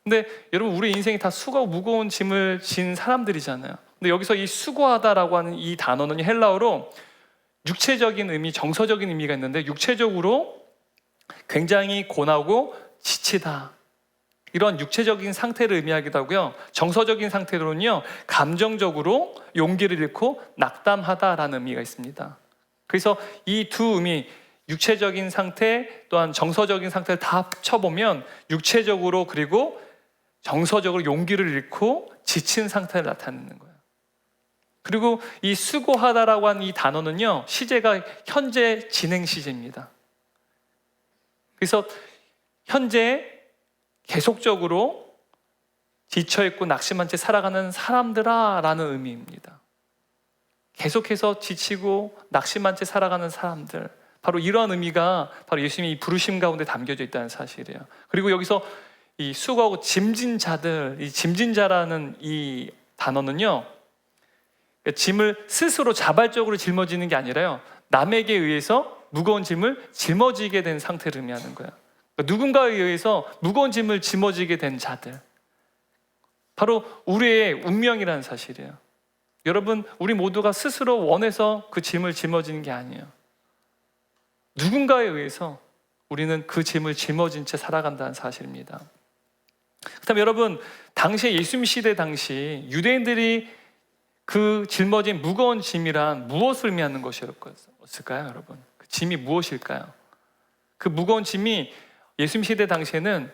근데 여러분, 우리 인생이 다 수고하고 무거운 짐을 진 사람들이잖아요. 근데 여기서 이 수고하다라고 하는 이 단어는 헬라어로 육체적인 의미, 정서적인 의미가 있는데, 육체적으로 굉장히 고나고 지치다, 이런 육체적인 상태를 의미하기도 하고요, 정서적인 상태로는요, 감정적으로 용기를 잃고 낙담하다라는 의미가 있습니다. 그래서 이 두 의미, 육체적인 상태 또한 정서적인 상태를 다 합쳐보면 육체적으로 그리고 정서적으로 용기를 잃고 지친 상태를 나타내는 거예요. 그리고 이 수고하다라고 하는 이 단어는요, 시제가 현재 진행 시제입니다. 그래서 현재 계속적으로 지쳐있고 낙심한 채 살아가는 사람들아 라는 의미입니다. 계속해서 지치고 낙심한 채 살아가는 사람들, 바로 이러한 의미가 바로 예수님의 이 부르심 가운데 담겨져 있다는 사실이에요. 그리고 여기서 이 수고하고 짐진 자들, 이 짐진 자라는 이 단어는요, 짐을 스스로 자발적으로 짊어지는 게 아니라요, 남에게 의해서 무거운 짐을 짊어지게 된 상태를 의미하는 거예요. 그러니까 누군가에 의해서 무거운 짐을 짊어지게 된 자들, 바로 우리의 운명이라는 사실이에요. 여러분, 우리 모두가 스스로 원해서 그 짐을 짊어지는 게 아니에요. 누군가에 의해서 우리는 그 짐을 짊어진 채 살아간다는 사실입니다. 그렇다면 여러분, 당시에 예수님 시대 당시 유대인들이 그 짊어진 무거운 짐이란 무엇을 의미하는 것이었을까요, 여러분? 그 짐이 무엇일까요? 그 무거운 짐이 예수님 시대 당시에는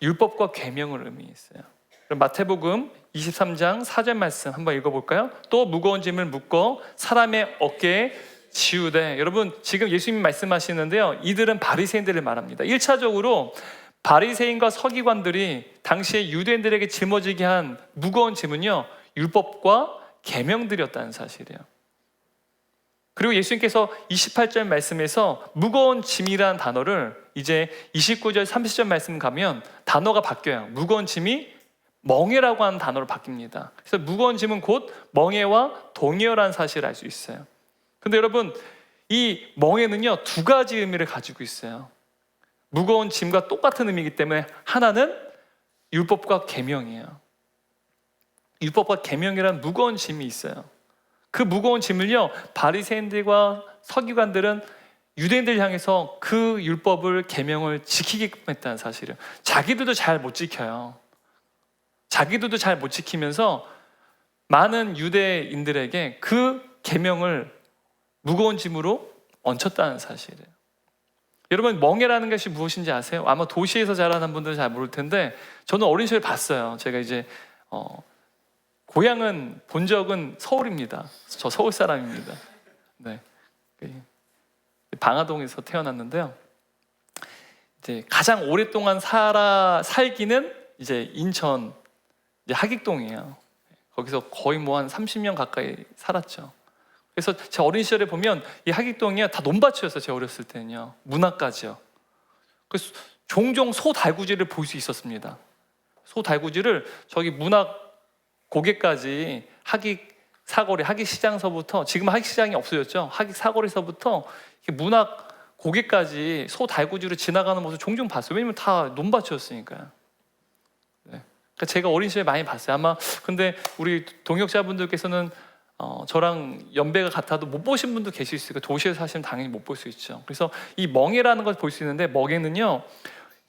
율법과 계명을 의미했어요. 그럼 마태복음 23장 4절 말씀 한번 읽어볼까요? 또 무거운 짐을 묶어 사람의 어깨에 지우되, 여러분 지금 예수님이 말씀하시는데요, 이들은 바리새인들을 말합니다. 1차적으로 바리새인과 서기관들이 당시에 유대인들에게 짊어지게 한 무거운 짐은요, 율법과 계명들이었다는 사실이에요. 그리고 예수님께서 28절 말씀에서 무거운 짐이라는 단어를 이제 29절 30절 말씀 가면 단어가 바뀌어요. 무거운 짐이 멍에라고 하는 단어로 바뀝니다. 그래서 무거운 짐은 곧 멍에와 동의어라는 사실을 알 수 있어요. 근데 여러분, 이 멍에는요, 두 가지 의미를 가지고 있어요. 무거운 짐과 똑같은 의미이기 때문에 하나는 율법과 계명이에요. 율법과 계명이라는 무거운 짐이 있어요. 그 무거운 짐을요, 바리새인들과 서기관들은 유대인들 향해서 그 율법을, 계명을 지키게끔 했다는 사실이에요. 자기들도 잘 못 지켜요. 자기들도 잘 못 지키면서 많은 유대인들에게 그 계명을 무거운 짐으로 얹혔다는 사실이에요. 여러분, 멍에라는 것이 무엇인지 아세요? 아마 도시에서 자라는 분들은 잘 모를 텐데, 저는 어린 시절에 봤어요. 제가 이제 고향은, 본 적은 서울입니다. 저 서울 사람입니다. 네, 방화동에서 태어났는데요. 이제 가장 오랫동안 살기는 이제 인천 이제 하객동이에요. 거기서 거의 뭐 한 30년 가까이 살았죠. 그래서 제 어린 시절에 보면 이 하객동이요, 다 논밭이었어요. 제 어렸을 때는요, 문학까지요. 그래서 종종 소 달구지를 볼 수 있었습니다. 소 달구지를 저기 문학 고개까지 하객 사거리, 하객 시장서부터, 지금 하객 시장이 없어졌죠. 하객 사거리서부터 문학 고개까지 소 달구지로 지나가는 모습 종종 봤어요. 왜냐면 다 논밭이었으니까요. 네. 그러니까 제가 어린 시절에 많이 봤어요. 아마 근데 우리 동역자분들께서는 저랑 연배가 같아도 못 보신 분도 계실 수 있으니까 도시에서 사시면 당연히 못 볼 수 있죠. 그래서 이 멍에라는 걸 볼 수 있는데, 멍에는요,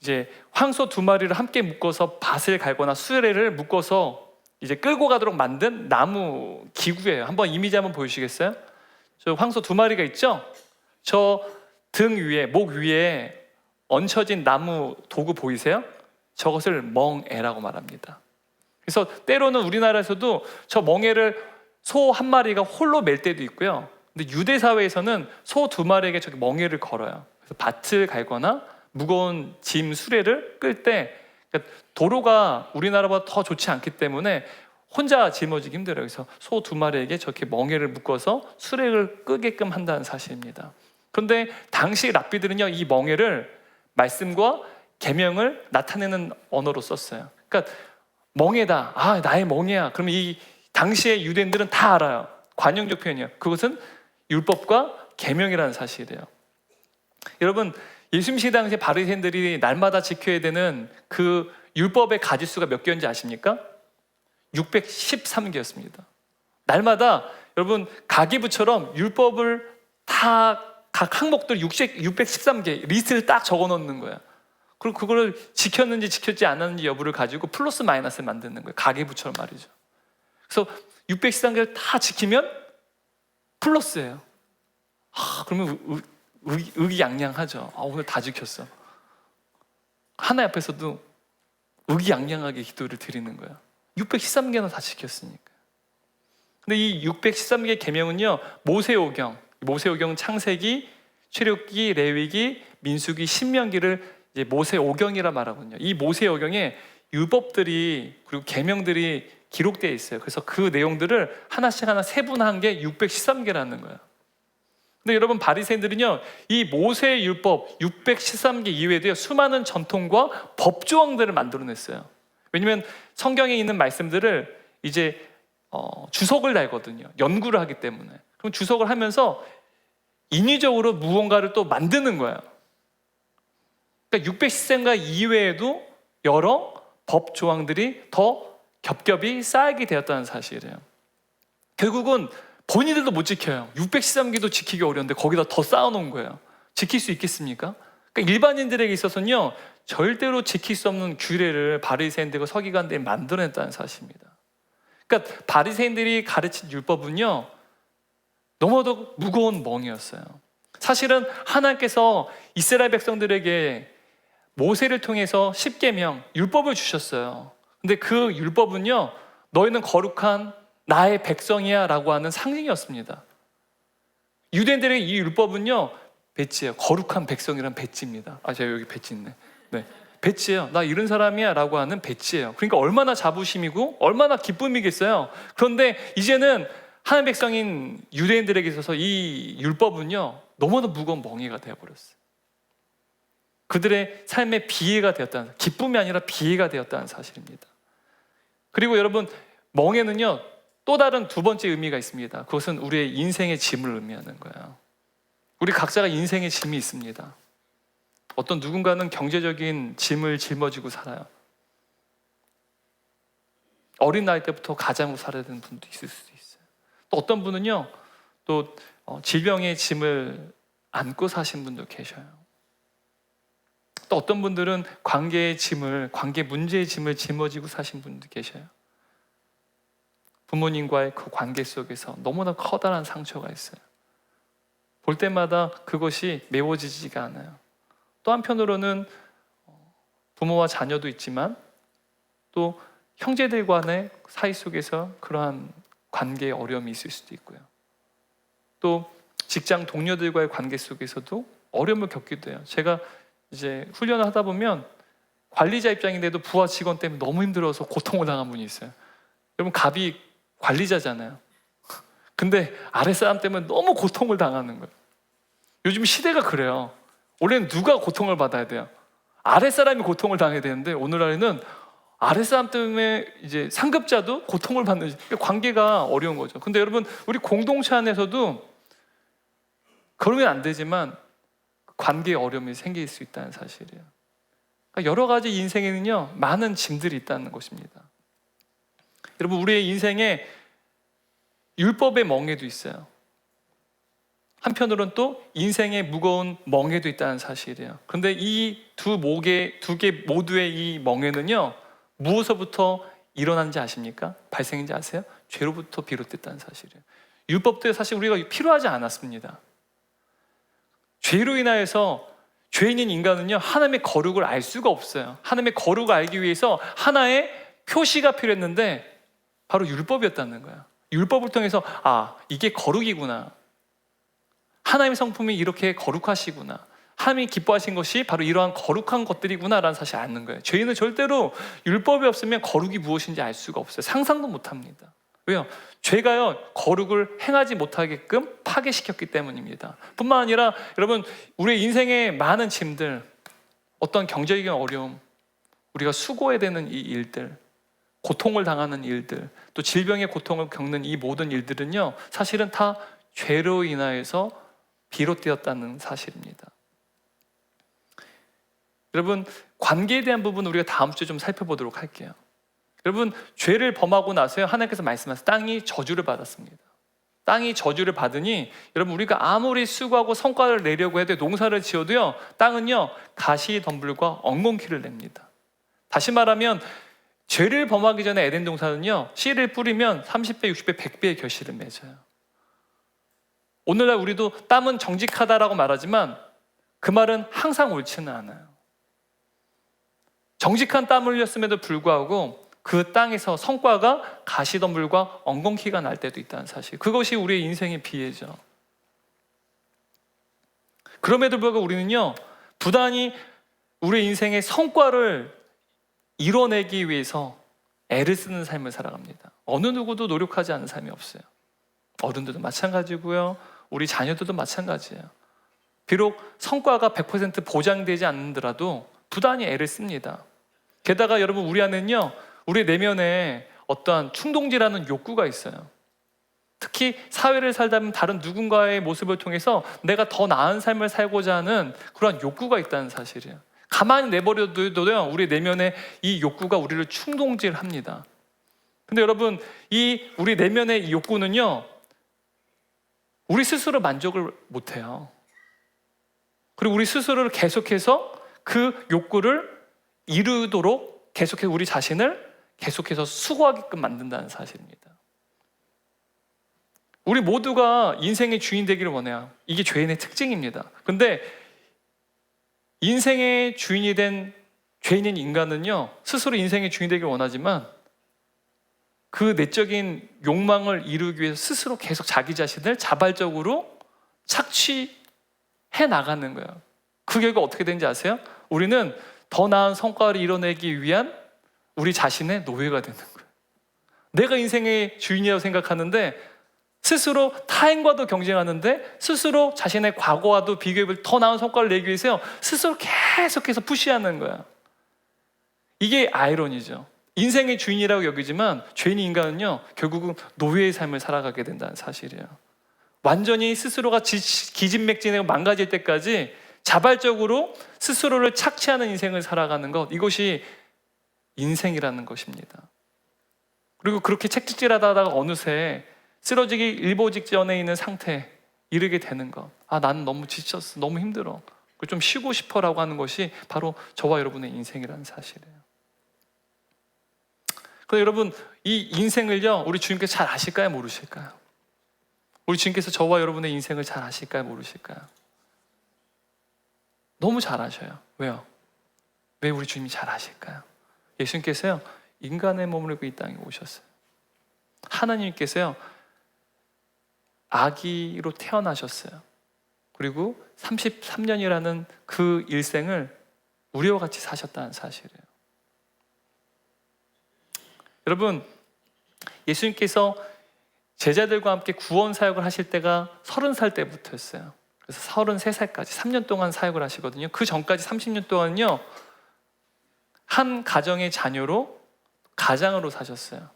이제 황소 두 마리를 함께 묶어서 밭을 갈거나 수레를 묶어서 이제 끌고 가도록 만든 나무 기구예요. 한번 이미지 한번 보여주시겠어요? 저 황소 두 마리가 있죠? 저 등 위에, 목 위에 얹혀진 나무 도구 보이세요? 저것을 멍에라고 말합니다. 그래서 때로는 우리나라에서도 저 멍에를 소 한 마리가 홀로 맬 때도 있고요. 근데 유대 사회에서는 소 두 마리에게 저기 멍에를 걸어요. 그래서 밭을 갈거나 무거운 짐 수레를 끌 때, 그러니까 도로가 우리나라보다 더 좋지 않기 때문에 혼자 짊어지기 힘들어요. 그래서 소 두 마리에게 저렇게 멍에를 묶어서 수레를 끄게끔 한다는 사실입니다. 그런데 당시 랍비들은요, 이 멍에를 말씀과 계명을 나타내는 언어로 썼어요. 그러니까 멍에다, 아 나의 멍에야. 그러면 이 당시의 유대인들은 다 알아요. 관용적 표현이에요. 그것은 율법과 계명이라는 사실이에요. 여러분, 예수님 시대 당시에 바리새인들이 날마다 지켜야 되는 그 율법의 가지수가 몇 개인지 아십니까? 613개였습니다. 날마다 여러분 가계부처럼 율법을 다 각 항목들 613개 리스트를 딱 적어 놓는 거예요. 그리고 그걸 지켰는지 지켰지 않았는지 여부를 가지고 플러스 마이너스를 만드는 거예요. 가계부처럼 말이죠. 그래서 613개를 다 지키면 플러스예요. 그러면 의기양양하죠. 오늘 다 지켰어. 하나님 앞에서도 의기양양하게 기도를 드리는 거예요. 613개나 다 지켰으니까. 근데 이 613개 계명은요, 모세오경은 창세기, 출애굽기, 레위기, 민수기, 신명기를 이제 모세오경이라 말하거든요. 이 모세오경에 율법들이 그리고 계명들이 기록되어 있어요. 그래서 그 내용들을 하나씩 하나 세분한 게 613개라는 거예요. 근데 여러분, 바리새인들은요, 이 모세의 율법 613개 이외에도요, 수많은 전통과 법 조항들을 만들어냈어요. 왜냐면 성경에 있는 말씀들을 이제 주석을 달거든요. 연구를 하기 때문에. 그럼 주석을 하면서 인위적으로 무언가를 또 만드는 거예요. 그러니까 613가 이외에도 여러 법 조항들이 더 겹겹이 쌓이게 되었다는 사실이에요. 결국은 본인들도 못 지켜요. 613개도 지키기 어려운데 거기다 더 쌓아놓은 거예요. 지킬 수 있겠습니까? 그러니까 일반인들에게 있어서는요, 절대로 지킬 수 없는 규례를 바리새인들과 서기관들이 만들어냈다는 사실입니다. 그러니까 바리새인들이 가르친 율법은요, 너무도 무거운 멍이었어요. 사실은 하나님께서 이스라엘 백성들에게 모세를 통해서 십계명 율법을 주셨어요. 근데 그 율법은요, 너희는 거룩한 나의 백성이야 라고 하는 상징이었습니다. 유대인들의 이 율법은요, 배지예요. 거룩한 백성이란 배지입니다. 제가 여기 배지 있네. 네, 배지예요. 나 이런 사람이야 라고 하는 배지예요. 그러니까 얼마나 자부심이고 얼마나 기쁨이겠어요. 그런데 이제는 하나님 백성인 유대인들에게 있어서 이 율법은요, 너무나 무거운 멍에가 되어버렸어요. 그들의 삶의 비애가 되었다는, 기쁨이 아니라 비애가 되었다는 사실입니다. 그리고 여러분, 멍에는요 또 다른 두 번째 의미가 있습니다. 그것은 우리의 인생의 짐을 의미하는 거예요. 우리 각자가 인생의 짐이 있습니다. 어떤 누군가는 경제적인 짐을 짊어지고 살아요. 어린 나이 때부터 가장으로 살아야 되는 분도 있을 수도 있어요. 또 어떤 분은요 또 질병의 짐을 안고 사신 분도 계셔요. 또 어떤 분들은 관계의 짐을, 관계 문제의 짐을 짊어지고 사신 분도 계셔요. 부모님과의 그 관계 속에서 너무나 커다란 상처가 있어요. 볼 때마다 그것이 메워지지가 않아요. 또 한편으로는 부모와 자녀도 있지만 또 형제들 간의 사이 속에서 그러한 관계의 어려움이 있을 수도 있고요. 또 직장 동료들과의 관계 속에서도 어려움을 겪기도 해요. 제가 이제 훈련을 하다 보면 관리자 입장인데도 부하 직원 때문에 너무 힘들어서 고통을 당한 분이 있어요. 여러분, 갑이 관리자잖아요. 근데 아랫사람 때문에 너무 고통을 당하는 거예요. 요즘 시대가 그래요. 원래는 누가 고통을 받아야 돼요? 아랫사람이 고통을 당해야 되는데 오늘날에는 아랫사람 때문에 이제 상급자도 고통을 받는, 관계가 어려운 거죠. 근데 여러분, 우리 공동체 안에서도 그러면 안 되지만 관계에 어려움이 생길 수 있다는 사실이에요. 그러니까 여러 가지 인생에는요 많은 짐들이 있다는 것입니다. 여러분, 우리의 인생에 율법의 멍에도 있어요. 한편으로는 또 인생의 무거운 멍에도 있다는 사실이에요. 그런데 이 두 개 모두의 이 멍에는요 무엇서부터 일어난지 아십니까? 발생인지 아세요? 죄로부터 비롯됐다는 사실이에요. 율법도 사실 우리가 필요하지 않았습니다. 죄로 인하여서 죄인인 인간은요 하나님의 거룩을 알 수가 없어요. 하나님의 거룩을 알기 위해서 하나의 표시가 필요했는데 바로 율법이었다는 거야. 율법을 통해서 이게 거룩이구나, 하나님의 성품이 이렇게 거룩하시구나, 하나님이 기뻐하신 것이 바로 이러한 거룩한 것들이구나 라는 사실을 아는 거예요. 죄인은 절대로 율법이 없으면 거룩이 무엇인지 알 수가 없어요. 상상도 못합니다. 왜요? 죄가요 거룩을 행하지 못하게끔 파괴시켰기 때문입니다. 뿐만 아니라 여러분, 우리의 인생의 많은 짐들, 어떤 경제적인 어려움, 우리가 수고해야 되는 이 일들, 고통을 당하는 일들, 또 질병의 고통을 겪는 이 모든 일들은요 사실은 다 죄로 인하여서 비롯되었다는 사실입니다. 여러분, 관계에 대한 부분 우리가 다음 주에 좀 살펴보도록 할게요. 여러분, 죄를 범하고 나서요 하나님께서 말씀하세요. 땅이 저주를 받았습니다. 땅이 저주를 받으니 여러분, 우리가 아무리 수고하고 성과를 내려고 해도, 농사를 지어도요 땅은요 가시덤불과 엉겅퀴를 냅니다. 다시 말하면 죄를 범하기 전에 에덴 동산은요 씨를 뿌리면 30배, 60배, 100배의 결실을 맺어요. 오늘날 우리도 땀은 정직하다라고 말하지만 그 말은 항상 옳지는 않아요. 정직한 땀을 흘렸음에도 불구하고 그 땅에서 성과가 가시덤불과 엉겅퀴가 날 때도 있다는 사실, 그것이 우리의 인생의 비애죠. 그럼에도 불구하고 우리는요 부단히 우리의 인생의 성과를 이뤄내기 위해서 애를 쓰는 삶을 살아갑니다. 어느 누구도 노력하지 않은 삶이 없어요. 어른들도 마찬가지고요, 우리 자녀들도 마찬가지예요. 비록 성과가 100% 보장되지 않는더라도 부단히 애를 씁니다. 게다가 여러분, 우리 안에는요 우리 내면에 어떠한 충동지라는 욕구가 있어요. 특히 사회를 살다 보면 다른 누군가의 모습을 통해서 내가 더 나은 삶을 살고자 하는 그런 욕구가 있다는 사실이에요. 가만히 내버려둬도요 우리 내면에 이 욕구가 우리를 충동질합니다. 근데 여러분, 이 우리 내면의 이 욕구는요 우리 스스로 만족을 못해요. 그리고 우리 스스로를 계속해서 그 욕구를 이루도록 계속해서 우리 자신을 계속해서 수고하게끔 만든다는 사실입니다. 우리 모두가 인생의 주인 되기를 원해요. 이게 죄인의 특징입니다. 근데 인생의 주인이 된 죄인인 인간은요 스스로 인생의 주인 되기를 원하지만 그 내적인 욕망을 이루기 위해서 스스로 계속 자기 자신을 자발적으로 착취해 나가는 거예요. 그 결과 어떻게 되는지 아세요? 우리는 더 나은 성과를 이뤄내기 위한 우리 자신의 노예가 되는 거예요. 내가 인생의 주인이라고 생각하는데 스스로 타인과도 경쟁하는데 스스로 자신의 과거와도 비교해볼 더 나은 성과를 내기 위해서 스스로 계속해서 푸시하는 거야. 이게 아이러니죠. 인생의 주인이라고 여기지만 죄인인 인간은요, 결국은 노예의 삶을 살아가게 된다는 사실이에요. 완전히 스스로가 기진맥진하고 망가질 때까지 자발적으로 스스로를 착취하는 인생을 살아가는 것, 이것이 인생이라는 것입니다. 그리고 그렇게 채찍질하다가 어느새 쓰러지기 일보 직전에 있는 상태에 이르게 되는 것. 아, 나는 너무 지쳤어, 너무 힘들어, 좀 쉬고 싶어라고 하는 것이 바로 저와 여러분의 인생이라는 사실이에요. 그래서 여러분, 이 인생을요, 우리 주님께서 잘 아실까요, 모르실까요? 우리 주님께서 저와 여러분의 인생을 잘 아실까요, 모르실까요? 너무 잘 아셔요. 왜요? 왜 우리 주님이 잘 아실까요? 예수님께서요, 인간의 몸을 입고 이 땅에 오셨어요. 하나님께서요, 아기로 태어나셨어요. 그리고 33년이라는 그 일생을 우리와 같이 사셨다는 사실이에요. 여러분, 예수님께서 제자들과 함께 구원 사역을 하실 때가 30살 때부터였어요. 그래서 33살까지 3년 동안 사역을 하시거든요. 그 전까지 30년 동안요, 한 가정의 자녀로 가장으로 사셨어요.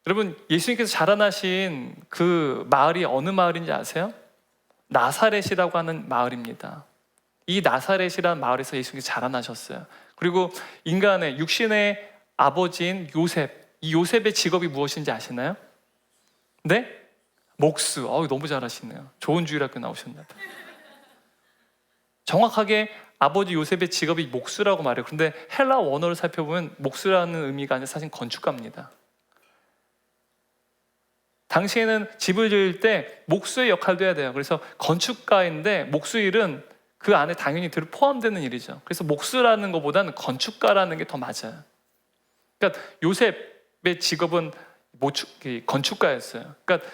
여러분, 예수님께서 자라나신 그 마을이 어느 마을인지 아세요? 나사렛이라고 하는 마을입니다. 이 나사렛이라는 마을에서 예수님께서 자라나셨어요. 그리고 인간의 육신의 아버지인 요셉, 이 요셉의 직업이 무엇인지 아시나요? 네? 목수. 너무 잘하시네요. 좋은 주일학교 나오셨나 봐요. 정확하게 아버지 요셉의 직업이 목수라고 말해요. 그런데 헬라 원어를 살펴보면 목수라는 의미가 아니라 사실 건축가입니다. 당시에는 집을 지을 때 목수의 역할도 해야 돼요. 그래서 건축가인데 목수 일은 그 안에 당연히 포함되는 일이죠. 그래서 목수라는 것보다는 건축가라는 게 더 맞아요. 그러니까 요셉의 직업은 건축가였어요. 그러니까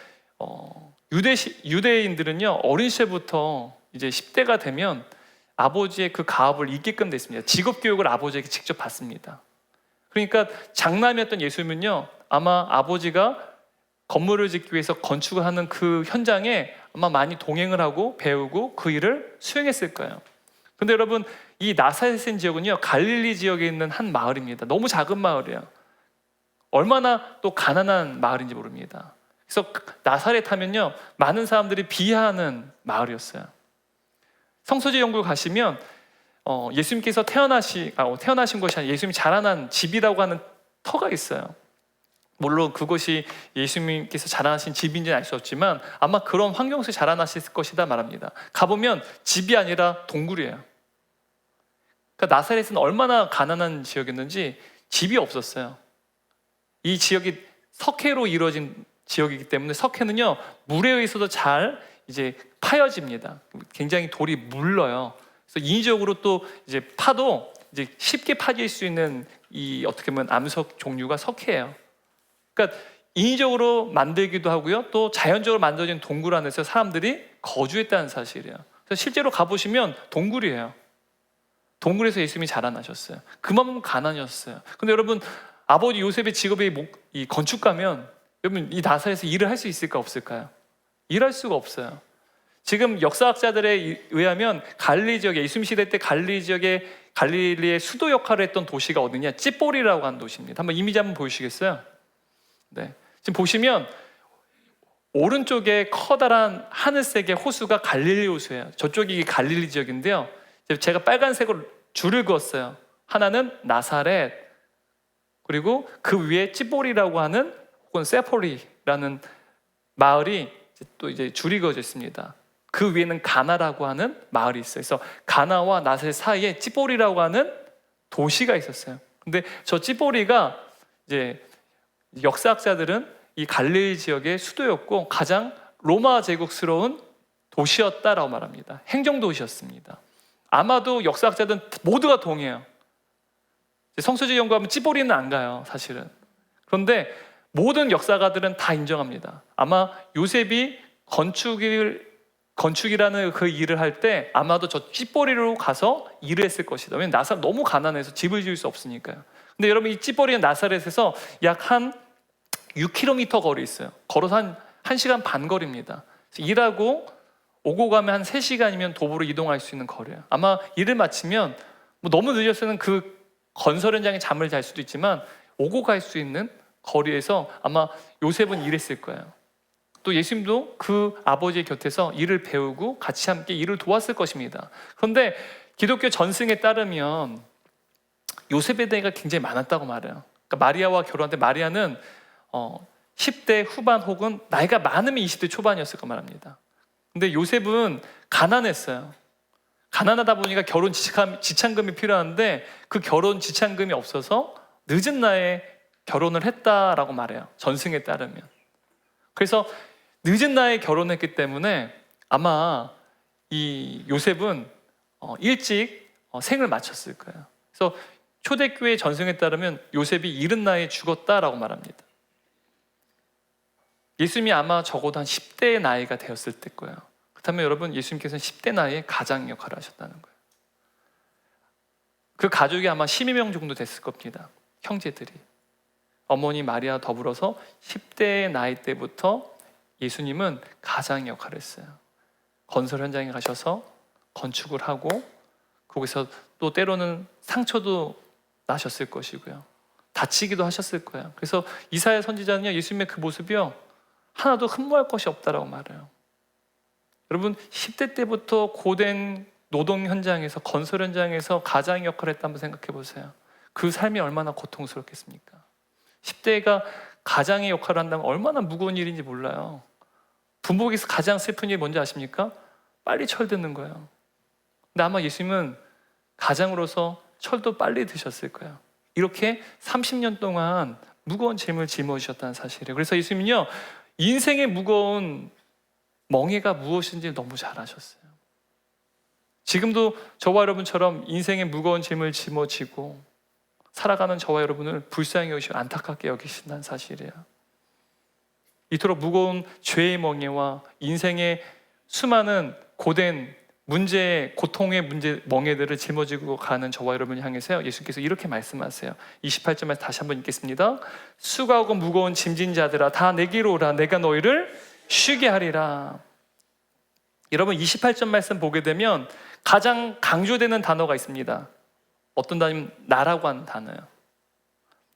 유대인들은요, 어린 시절부터 이제 10대가 되면 아버지의 그 가업을 잊게끔 됐습니다. 직업 교육을 아버지에게 직접 받습니다. 그러니까 장남이었던 예수님은요, 아마 아버지가 건물을 짓기 위해서 건축을 하는 그 현장에 아마 많이 동행을 하고 배우고 그 일을 수행했을 거예요. 근데 여러분, 이 나사렛 지역은요, 갈릴리 지역에 있는 한 마을입니다. 너무 작은 마을이에요. 얼마나 또 가난한 마을인지 모릅니다. 그래서 나사렛 하면요, 많은 사람들이 비하하는 마을이었어요. 성서지 연구를 가시면 예수님께서 태어나신 것이 아니라 예수님이 자라난 집이라고 하는 터가 있어요. 물론 그것이 예수님께서 자라나신 집인지는 알 수 없지만 아마 그런 환경 속에 자라나셨을 것이다 말합니다. 가보면 집이 아니라 동굴이에요. 그러니까 나사렛은 얼마나 가난한 지역이었는지 집이 없었어요. 이 지역이 석회로 이루어진 지역이기 때문에 석회는요, 물에 의해서도 잘 이제 파여집니다. 굉장히 돌이 물러요. 그래서 인위적으로 또 이제 파도 이제 쉽게 파질 수 있는 이 어떻게 보면 암석 종류가 석회예요. 그러니까 인위적으로 만들기도 하고요, 또 자연적으로 만들어진 동굴 안에서 사람들이 거주했다는 사실이에요. 그래서 실제로 가보시면 동굴이에요. 동굴에서 예수님이 자라나셨어요. 그만큼 가난이었어요. 근데 여러분, 아버지 요셉의 직업이 이 건축가면 여러분, 이 나사렛에서 일을 할 수 있을까 없을까요? 일할 수가 없어요. 지금 역사학자들에 의하면 갈릴리 지역에, 예수님 시대 때 갈릴리 지역에 갈릴리의 수도 역할을 했던 도시가 어디냐? 찌뽀리라고 하는 도시입니다. 한번 이미지 한번 보여주시겠어요? 네. 지금 보시면 오른쪽에 커다란 하늘색의 호수가 갈릴리 호수예요. 저쪽이 갈릴리 지역인데요. 제가 빨간색으로 줄을 그었어요. 하나는 나사렛, 그리고 그 위에 찌뽀리라고 하는 혹은 세포리라는 마을이 또 이제 줄이 그어져 있습니다. 그 위에는 가나라고 하는 마을이 있어요. 그래서 가나와 나사렛 사이에 찌뽀리라고 하는 도시가 있었어요. 근데 저 찌뽀리가 이제 역사학자들은 이 갈릴리 지역의 수도였고 가장 로마 제국스러운 도시였다라고 말합니다. 행정도시였습니다. 아마도 역사학자들은 모두가 동의해요. 성서지 연구하면 찌뽀리는 안 가요, 사실은. 그런데 모든 역사가들은 다 인정합니다. 아마 요셉이 건축을 건축이라는 그 일을 할 때 아마도 저 찌뿌리로 가서 일을 했을 것이다. 왜냐면 나사렛 너무 가난해서 집을 지을 수 없으니까요. 근데 여러분, 이 찌뿌리는 나사렛에서 약 한 6km 거리 있어요. 걸어서 한 1시간 반 거리입니다. 일하고 오고 가면 한 3시간이면 도보로 이동할 수 있는 거리예요. 아마 일을 마치면 뭐 너무 늦었으면 그 건설 현장에 잠을 잘 수도 있지만 오고 갈 수 있는 거리에서 아마 요셉은 일했을 거예요. 또 예수님도 그 아버지의 곁에서 일을 배우고 같이 함께 일을 도왔을 것입니다. 그런데 기독교 전승에 따르면 요셉의 나이가 굉장히 많았다고 말해요. 그러니까 마리아와 결혼할 때 마리아는 10대 후반 혹은 나이가 많으면 20대 초반이었을 거 말합니다. 근데 요셉은 가난했어요. 가난하다 보니까 결혼 지참금이 필요한데 그 결혼 지참금이 없어서 늦은 나이에 결혼을 했다라고 말해요. 전승에 따르면. 그래서 늦은 나이에 결혼했기 때문에 아마 이 요셉은 일찍 생을 마쳤을 거예요. 그래서 초대교회 전승에 따르면 요셉이 이른 나이에 죽었다라고 말합니다. 예수님이 아마 적어도 한 10대의 나이가 되었을 때일 거예요. 그렇다면 여러분, 예수님께서는 10대 나이에 가장 역할을 하셨다는 거예요. 그 가족이 아마 12명 정도 됐을 겁니다. 형제들이. 어머니 마리아 더불어서 10대의 나이 때부터 예수님은 가장 역할을 했어요. 건설 현장에 가셔서 건축을 하고 거기서 또 때로는 상처도 나셨을 것이고요. 다치기도 하셨을 거예요. 그래서 이사야 선지자는요, 예수님의 그 모습이요, 하나도 흠모할 것이 없다라고 말해요. 여러분, 10대 때부터 고된 노동 현장에서, 건설 현장에서 가장 역할을 했다 한번 생각해 보세요. 그 삶이 얼마나 고통스럽겠습니까? 10대가 가장의 역할을 한다면 얼마나 무거운 일인지 몰라요. 부모에게서 가장 슬픈 일이 뭔지 아십니까? 빨리 철드는 거예요. 근데 아마 예수님은 가장으로서 철도 빨리 드셨을 거예요. 이렇게 30년 동안 무거운 짐을 짊어지셨다는 사실이에요. 그래서 예수님은요, 인생의 무거운 멍에가 무엇인지 너무 잘 아셨어요. 지금도 저와 여러분처럼 인생의 무거운 짐을 짊어지고 살아가는 저와 여러분을 불쌍히 여기시고 안타깝게 여기신다는 사실이에요. 이토록 무거운 죄의 멍에와 인생의 수많은 고된 문제, 고통의 문제, 멍에들을 짊어지고 가는 저와 여러분을 향해서요, 예수께서 이렇게 말씀하세요. 28절에서 다시 한번 읽겠습니다. 수고하고 무거운 짐진 자들아, 다 내게로 오라. 내가 너희를 쉬게 하리라. 여러분, 28절 말씀 보게 되면 가장 강조되는 단어가 있습니다. 어떤 단어냐면 나라고 하는 단어예요.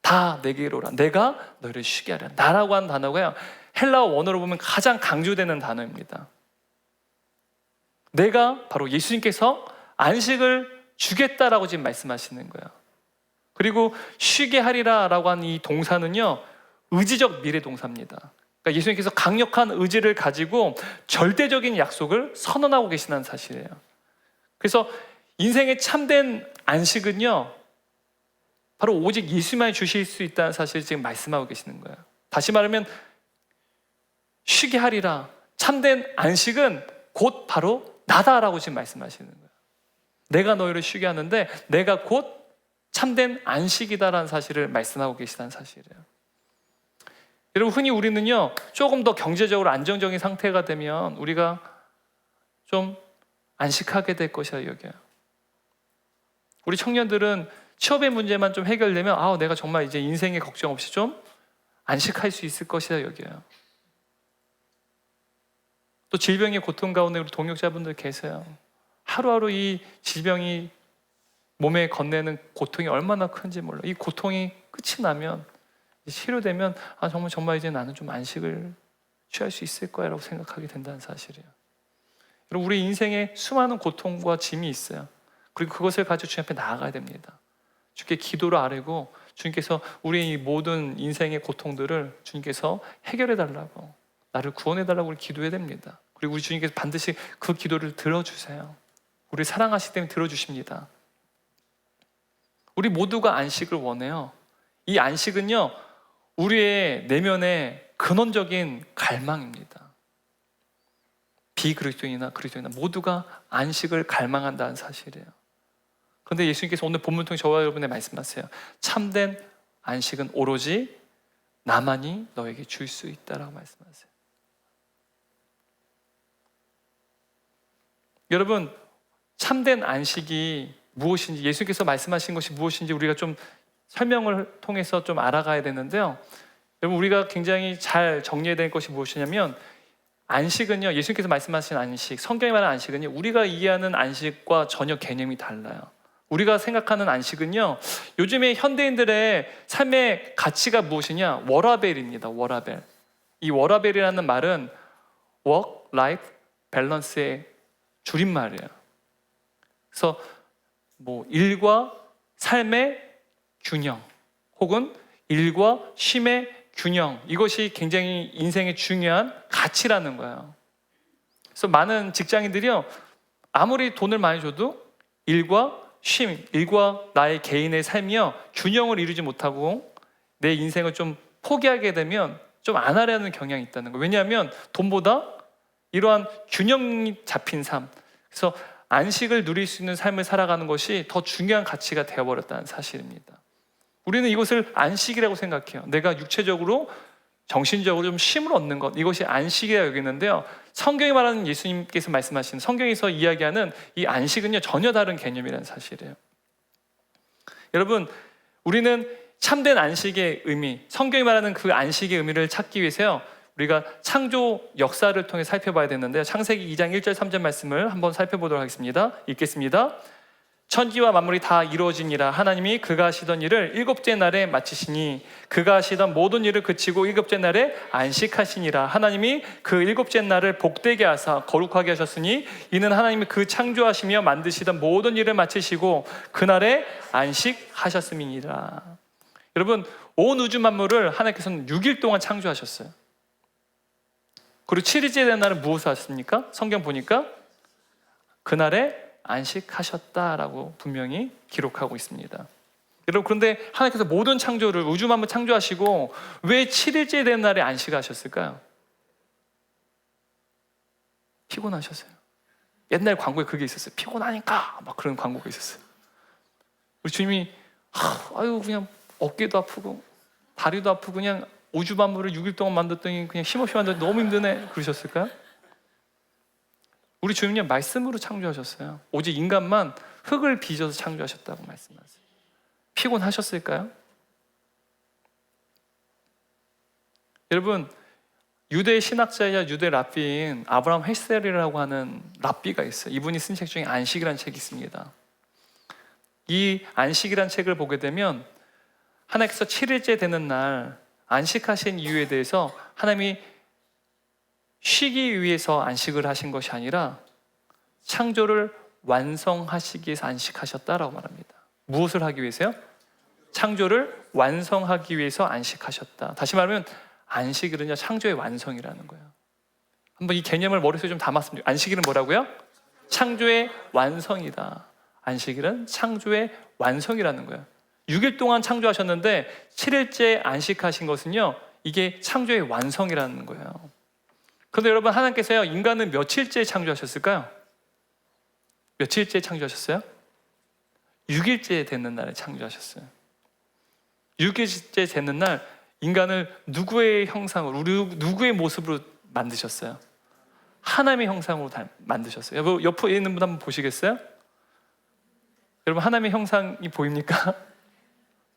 다 내게로 오라. 내가 너희를 쉬게 하리라. 나라고 하는 단어가요, 헬라어 원어로 보면 가장 강조되는 단어입니다. 내가 바로 예수님께서 안식을 주겠다라고 지금 말씀하시는 거예요. 그리고 쉬게 하리라 라고 하는 이 동사는요, 의지적 미래 동사입니다. 그러니까 예수님께서 강력한 의지를 가지고 절대적인 약속을 선언하고 계시다는 사실이에요. 그래서 인생의 참된 안식은요, 바로 오직 예수님만이 주실 수 있다는 사실을 지금 말씀하고 계시는 거예요. 다시 말하면 쉬게 하리라, 참된 안식은 곧 바로 나다라고 지금 말씀하시는 거예요. 내가 너희를 쉬게 하는데 내가 곧 참된 안식이다라는 사실을 말씀하고 계시다는 사실이에요. 여러분, 흔히 우리는요, 조금 더 경제적으로 안정적인 상태가 되면 우리가 좀 안식하게 될 것이라 여겨요. 우리 청년들은 취업의 문제만 좀 해결되면 내가 정말 이제 인생에 걱정 없이 좀 안식할 수 있을 것이라 여겨요. 또 질병의 고통 가운데 우리 동역자분들 계세요. 하루하루 이 질병이 몸에 건네는 고통이 얼마나 큰지 몰라요. 이 고통이 끝이 나면, 치료되면 정말 이제 나는 좀 안식을 취할 수 있을 거야 라고 생각하게 된다는 사실이에요. 여러분, 우리 인생에 수많은 고통과 짐이 있어요. 그리고 그것을 가지고 주님 앞에 나아가야 됩니다. 주께 기도를 아뢰고 주님께서 우리의 이 모든 인생의 고통들을 주님께서 해결해 달라고, 나를 구원해 달라고 우리 기도해야 됩니다. 그리고 우리 주님께서 반드시 그 기도를 들어주세요. 우리 사랑하시기 때문에 들어주십니다. 우리 모두가 안식을 원해요. 이 안식은요, 우리의 내면의 근원적인 갈망입니다. 비그리스도인이나 그리스도인이나 모두가 안식을 갈망한다는 사실이에요. 그런데 예수님께서 오늘 본문 통해 저와 여러분에 말씀하세요. 참된 안식은 오로지 나만이 너에게 줄 수 있다라고 말씀하세요. 여러분, 참된 안식이 무엇인지, 예수님께서 말씀하신 것이 무엇인지 우리가 좀 설명을 통해서 좀 알아가야 되는데요. 여러분, 우리가 굉장히 잘 정리해야 될 것이 무엇이냐면, 안식은요, 예수님께서 말씀하신 안식, 성경이 말하는 안식은요, 우리가 이해하는 안식과 전혀 개념이 달라요. 우리가 생각하는 안식은요, 요즘에 현대인들의 삶의 가치가 무엇이냐? 워라벨입니다. 워라벨. 이 워라벨이라는 말은 work, life, balance의 줄임말이에요. 그래서 뭐 일과 삶의 균형, 혹은 일과 쉼의 균형, 이것이 굉장히 인생의 중요한 가치라는 거예요. 그래서 많은 직장인들이요, 아무리 돈을 많이 줘도 일과 쉼, 일과 나의 개인의 삶이요, 균형을 이루지 못하고 내 인생을 좀 포기하게 되면 좀 안 하려는 경향이 있다는 거예요. 왜냐하면 돈보다 이러한 균형이 잡힌 삶, 그래서 안식을 누릴 수 있는 삶을 살아가는 것이 더 중요한 가치가 되어버렸다는 사실입니다. 우리는 이것을 안식이라고 생각해요. 내가 육체적으로, 정신적으로 좀 쉼을 얻는 것, 이것이 안식이라고 여기는데요, 성경이 말하는, 예수님께서 말씀하시는, 성경에서 이야기하는 이 안식은요, 전혀 다른 개념이라는 사실이에요. 여러분, 우리는 참된 안식의 의미, 성경이 말하는 그 안식의 의미를 찾기 위해서요, 우리가 창조 역사를 통해 살펴봐야 되는데요, 창세기 2장 1절 3절 말씀을 한번 살펴보도록 하겠습니다. 읽겠습니다. 천지와 만물이 다 이루어지니라. 하나님이 그가 하시던 일을 일곱째 날에 마치시니 그가 하시던 모든 일을 그치고 일곱째 날에 안식하시니라. 하나님이 그 일곱째 날을 복되게 하사 거룩하게 하셨으니 이는 하나님이 그 창조하시며 만드시던 모든 일을 마치시고 그날에 안식하셨음이니라. 여러분, 온 우주 만물을 하나님께서는 6일 동안 창조하셨어요. 그리고 7일째 된 날은 무엇을 하셨습니까? 성경 보니까 그날에 안식하셨다라고 분명히 기록하고 있습니다. 여러분, 그런데 하나님께서 모든 창조를, 우주 만물 창조하시고 왜 7일째 된 날에 안식하셨을까요? 피곤하셨어요. 옛날 광고에 그게 있었어요. 피곤하니까 막 그런 광고가 있었어요. 우리 주님이 아유 그냥 어깨도 아프고 다리도 아프고 그냥 우주 만물을 6일 동안 만들었더니 그냥 힘없이 만들었더니 너무 힘드네 그러셨을까요? 우리 주님은 말씀으로 창조하셨어요. 오직 인간만 흙을 빚어서 창조하셨다고 말씀하세요. 피곤하셨을까요? 여러분, 유대 신학자이자 유대 랍비인 아브라함 헬셀이라고 하는 랍비가 있어요. 이분이 쓴 책 중에 안식이라는 책이 있습니다. 이 안식이라는 책을 보게 되면 하나님께서 7일째 되는 날 안식하신 이유에 대해서 하나님이 쉬기 위해서 안식을 하신 것이 아니라 창조를 완성하시기 위해서 안식하셨다라고 말합니다. 무엇을 하기 위해서요? 창조를 완성하기 위해서 안식하셨다. 다시 말하면 안식일은요, 창조의 완성이라는 거예요. 한번 이 개념을 머릿속에 좀 담았으면 좋겠어요. 안식일은 뭐라고요? 창조의 완성이다. 안식일은 창조의 완성이라는 거예요. 6일 동안 창조하셨는데 7일째 안식하신 것은요, 이게 창조의 완성이라는 거예요. 그런데 여러분, 하나님께서요, 인간은 며칠째 창조하셨을까요? 며칠째 창조하셨어요? 6일째 되는 날에 창조하셨어요. 6일째 되는 날 인간을 누구의 형상으로, 누구의 모습으로 만드셨어요? 하나님의 형상으로 만드셨어요. 여러분, 옆에 있는 분 한번 보시겠어요? 여러분, 하나님의 형상이 보입니까?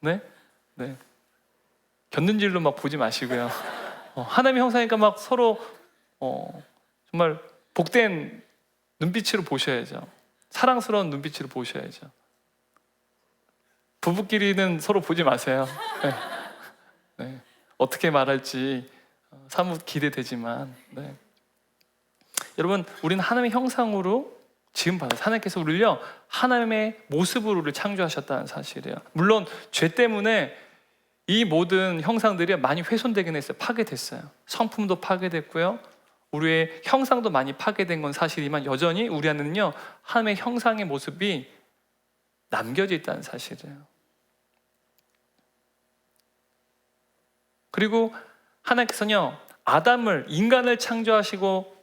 네? 네. 곁눈질로 막 보지 마시고요. 하나님의 형상이니까 막 서로 정말 복된 눈빛으로 보셔야죠. 사랑스러운 눈빛으로 보셔야죠. 부부끼리는 서로 보지 마세요. 네. 네. 어떻게 말할지 사뭇 기대되지만, 네. 여러분, 우리는 하나님의 형상으로 지금 받아서 하나님께서 우리를요, 하나님의 모습으로 우리를 창조하셨다는 사실이에요. 물론 죄 때문에 이 모든 형상들이 많이 훼손되긴 했어요. 파괴됐어요. 성품도 파괴됐고요, 우리의 형상도 많이 파괴된 건 사실이지만 여전히 우리 안에는요, 하나님의 형상의 모습이 남겨져 있다는 사실이에요. 그리고 하나님께서는요, 아담을, 인간을 창조하시고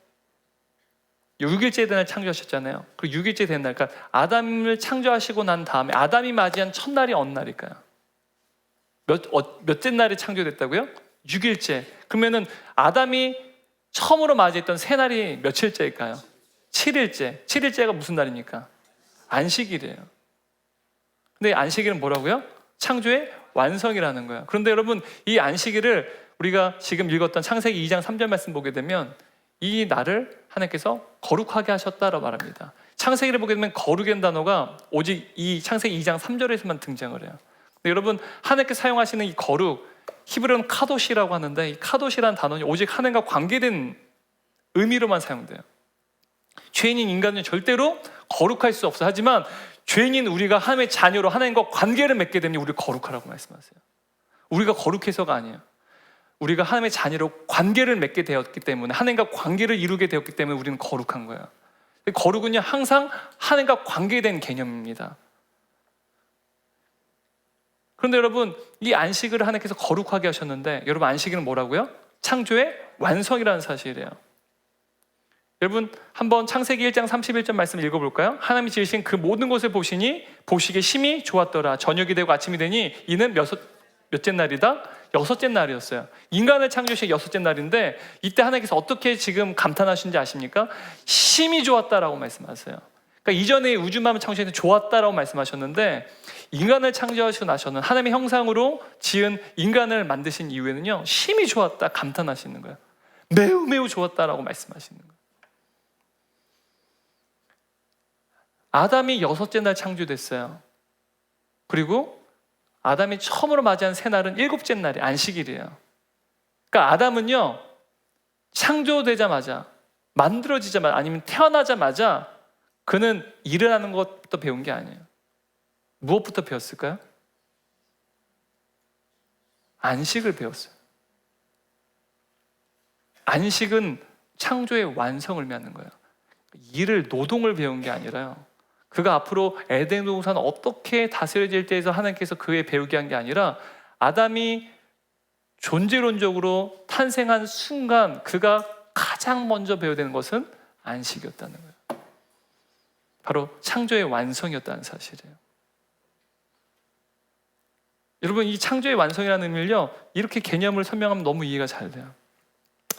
6일째 날 창조하셨잖아요. 그리고 6일째 된 날, 그러니까 아담을 창조하시고 난 다음에 아담이 맞이한 첫날이 어느 날일까요? 몇째 날에 창조됐다고요? 6일째. 그러면은 아담이 처음으로 맞이했던 새 날이 며칠째일까요? 7일째. 7일째가 무슨 날입니까? 안식일이에요. 근데 안식일은 뭐라고요? 창조의 완성이라는 거예요. 그런데 여러분, 이 안식일을 우리가 지금 읽었던 창세기 2장 3절 말씀 보게 되면 이 날을 하나님께서 거룩하게 하셨다라고 말합니다. 창세기를 보게 되면 거룩이라는 단어가 오직 이 창세기 2장 3절에서만 등장을 해요. 근데 여러분, 하나님께서 사용하시는 이 거룩, 히브리어는 카도시라고 하는데, 이 카도시라는 단어는 오직 하나님과 관계된 의미로만 사용돼요. 죄인인 인간은 절대로 거룩할 수 없어요. 하지만 죄인인 우리가 하나님의 자녀로 하나님과 관계를 맺게 되면 우리를 거룩하라고 말씀하세요. 우리가 거룩해서가 아니에요. 우리가 하나님의 자녀로 관계를 맺게 되었기 때문에, 하나님과 관계를 이루게 되었기 때문에 우리는 거룩한 거예요. 거룩은요, 항상 하나님과 관계된 개념입니다. 그런데 여러분, 이 안식일을 하나님께서 거룩하게 하셨는데, 여러분, 안식일은 뭐라고요? 창조의 완성이라는 사실이에요. 여러분, 한번 창세기 1장 31절 말씀 읽어볼까요? 하나님이 지으신 그 모든 것을 보시니 보시기에 심히 좋았더라. 저녁이 되고 아침이 되니 이는 몇째 날이다? 6째 날이었어요. 인간을 창조하신 6째 날인데, 이때 하나님께서 어떻게 지금 감탄하신지 아십니까? 심히 좋았다라고 말씀하세요. 그러니까 이전에 우주만을 창조했을 때 좋았다라고 말씀하셨는데, 인간을 창조하시고 나서는 하나님의 형상으로 지은 인간을 만드신 이후에는요, 심히 좋았다 감탄하시는 거예요. 매우 매우 좋았다라고 말씀하시는 거예요. 아담이 6째 날 창조됐어요. 그리고 아담이 처음으로 맞이한 새날은 7째 날이 안식일이에요. 그러니까 아담은요, 창조되자마자, 만들어지자마자, 아니면 태어나자마자 그는 일을 하는 것부터 배운 게 아니에요. 무엇부터 배웠을까요? 안식을 배웠어요. 안식은 창조의 완성을 의미하는 거예요. 일을, 노동을 배운 게 아니라요, 그가 앞으로 에덴 동산을 어떻게 다스려질 때에서 하나님께서 그에 배우게 한 게 아니라, 아담이 존재론적으로 탄생한 순간 그가 가장 먼저 배워야 되는 것은 안식이었다는 거예요. 바로 창조의 완성이었다는 사실이에요. 여러분, 이 창조의 완성이라는 의미를요, 이렇게 개념을 설명하면 너무 이해가 잘 돼요.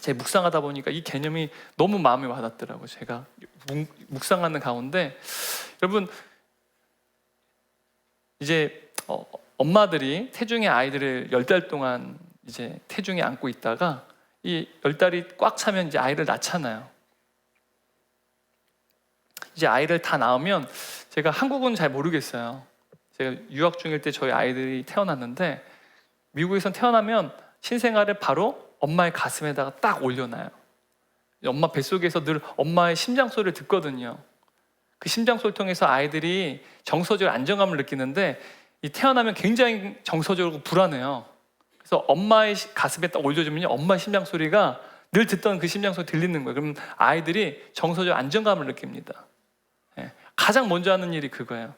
제가 묵상하다 보니까 이 개념이 너무 마음에 와닿더라고요. 제가 묵상하는 가운데, 여러분, 이제 엄마들이 태중의 아이들을 10달 동안 이제 태중에 안고 있다가 이 10달이 꽉 차면 이제 아이를 낳잖아요. 이제 아이를 다 낳으면, 제가 한국은 잘 모르겠어요. 제가 유학 중일 때 저희 아이들이 태어났는데, 미국에선 태어나면 신생아를 바로 엄마의 가슴에다가 딱 올려놔요. 엄마 뱃속에서 늘 엄마의 심장 소리를 듣거든요. 그 심장 소리를 통해서 아이들이 정서적 안정감을 느끼는데, 이 태어나면 굉장히 정서적으로 불안해요. 그래서 엄마의 가슴에 딱 올려주면 엄마의 심장 소리가 늘 듣던 그 심장 소리 들리는 거예요. 그럼 아이들이 정서적 안정감을 느낍니다. 가장 먼저 하는 일이 그거예요.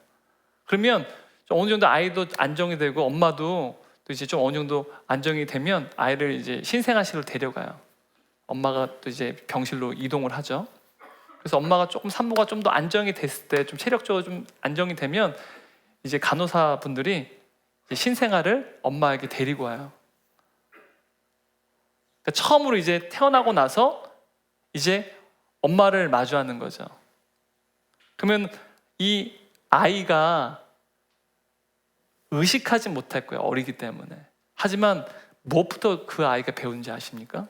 그러면 좀 어느 정도 아이도 안정이 되고 엄마도 또 이제 좀 어느 정도 안정이 되면 아이를 이제 신생아실로 데려가요. 엄마가 또 이제 병실로 이동을 하죠. 그래서 엄마가 조금 산모가 좀 더 안정이 됐을 때, 좀 체력적으로 좀 안정이 되면 이제 간호사 분들이 이제 신생아를 엄마에게 데리고 와요. 그러니까 처음으로 이제 태어나고 나서 이제 엄마를 마주하는 거죠. 그러면 이 아이가 의식하지 못할 거예요. 어리기 때문에. 하지만 무엇부터 그 아이가 배우는지 아십니까?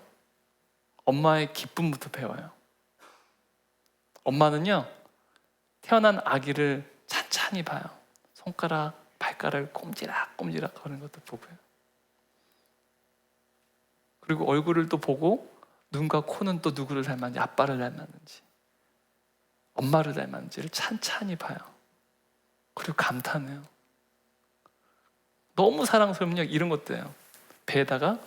엄마의 기쁨부터 배워요. 엄마는요, 태어난 아기를 찬찬히 봐요. 손가락, 발가락을 꼼지락꼼지락 거리는 것도 보고요. 그리고 얼굴을 또 보고 눈과 코는 또 누구를 닮았는지, 아빠를 닮았는지, 엄마를 닮았는지를 찬찬히 봐요. 그리고 감탄해요. 너무 사랑스러우면 이런 것도 해요. 배에다가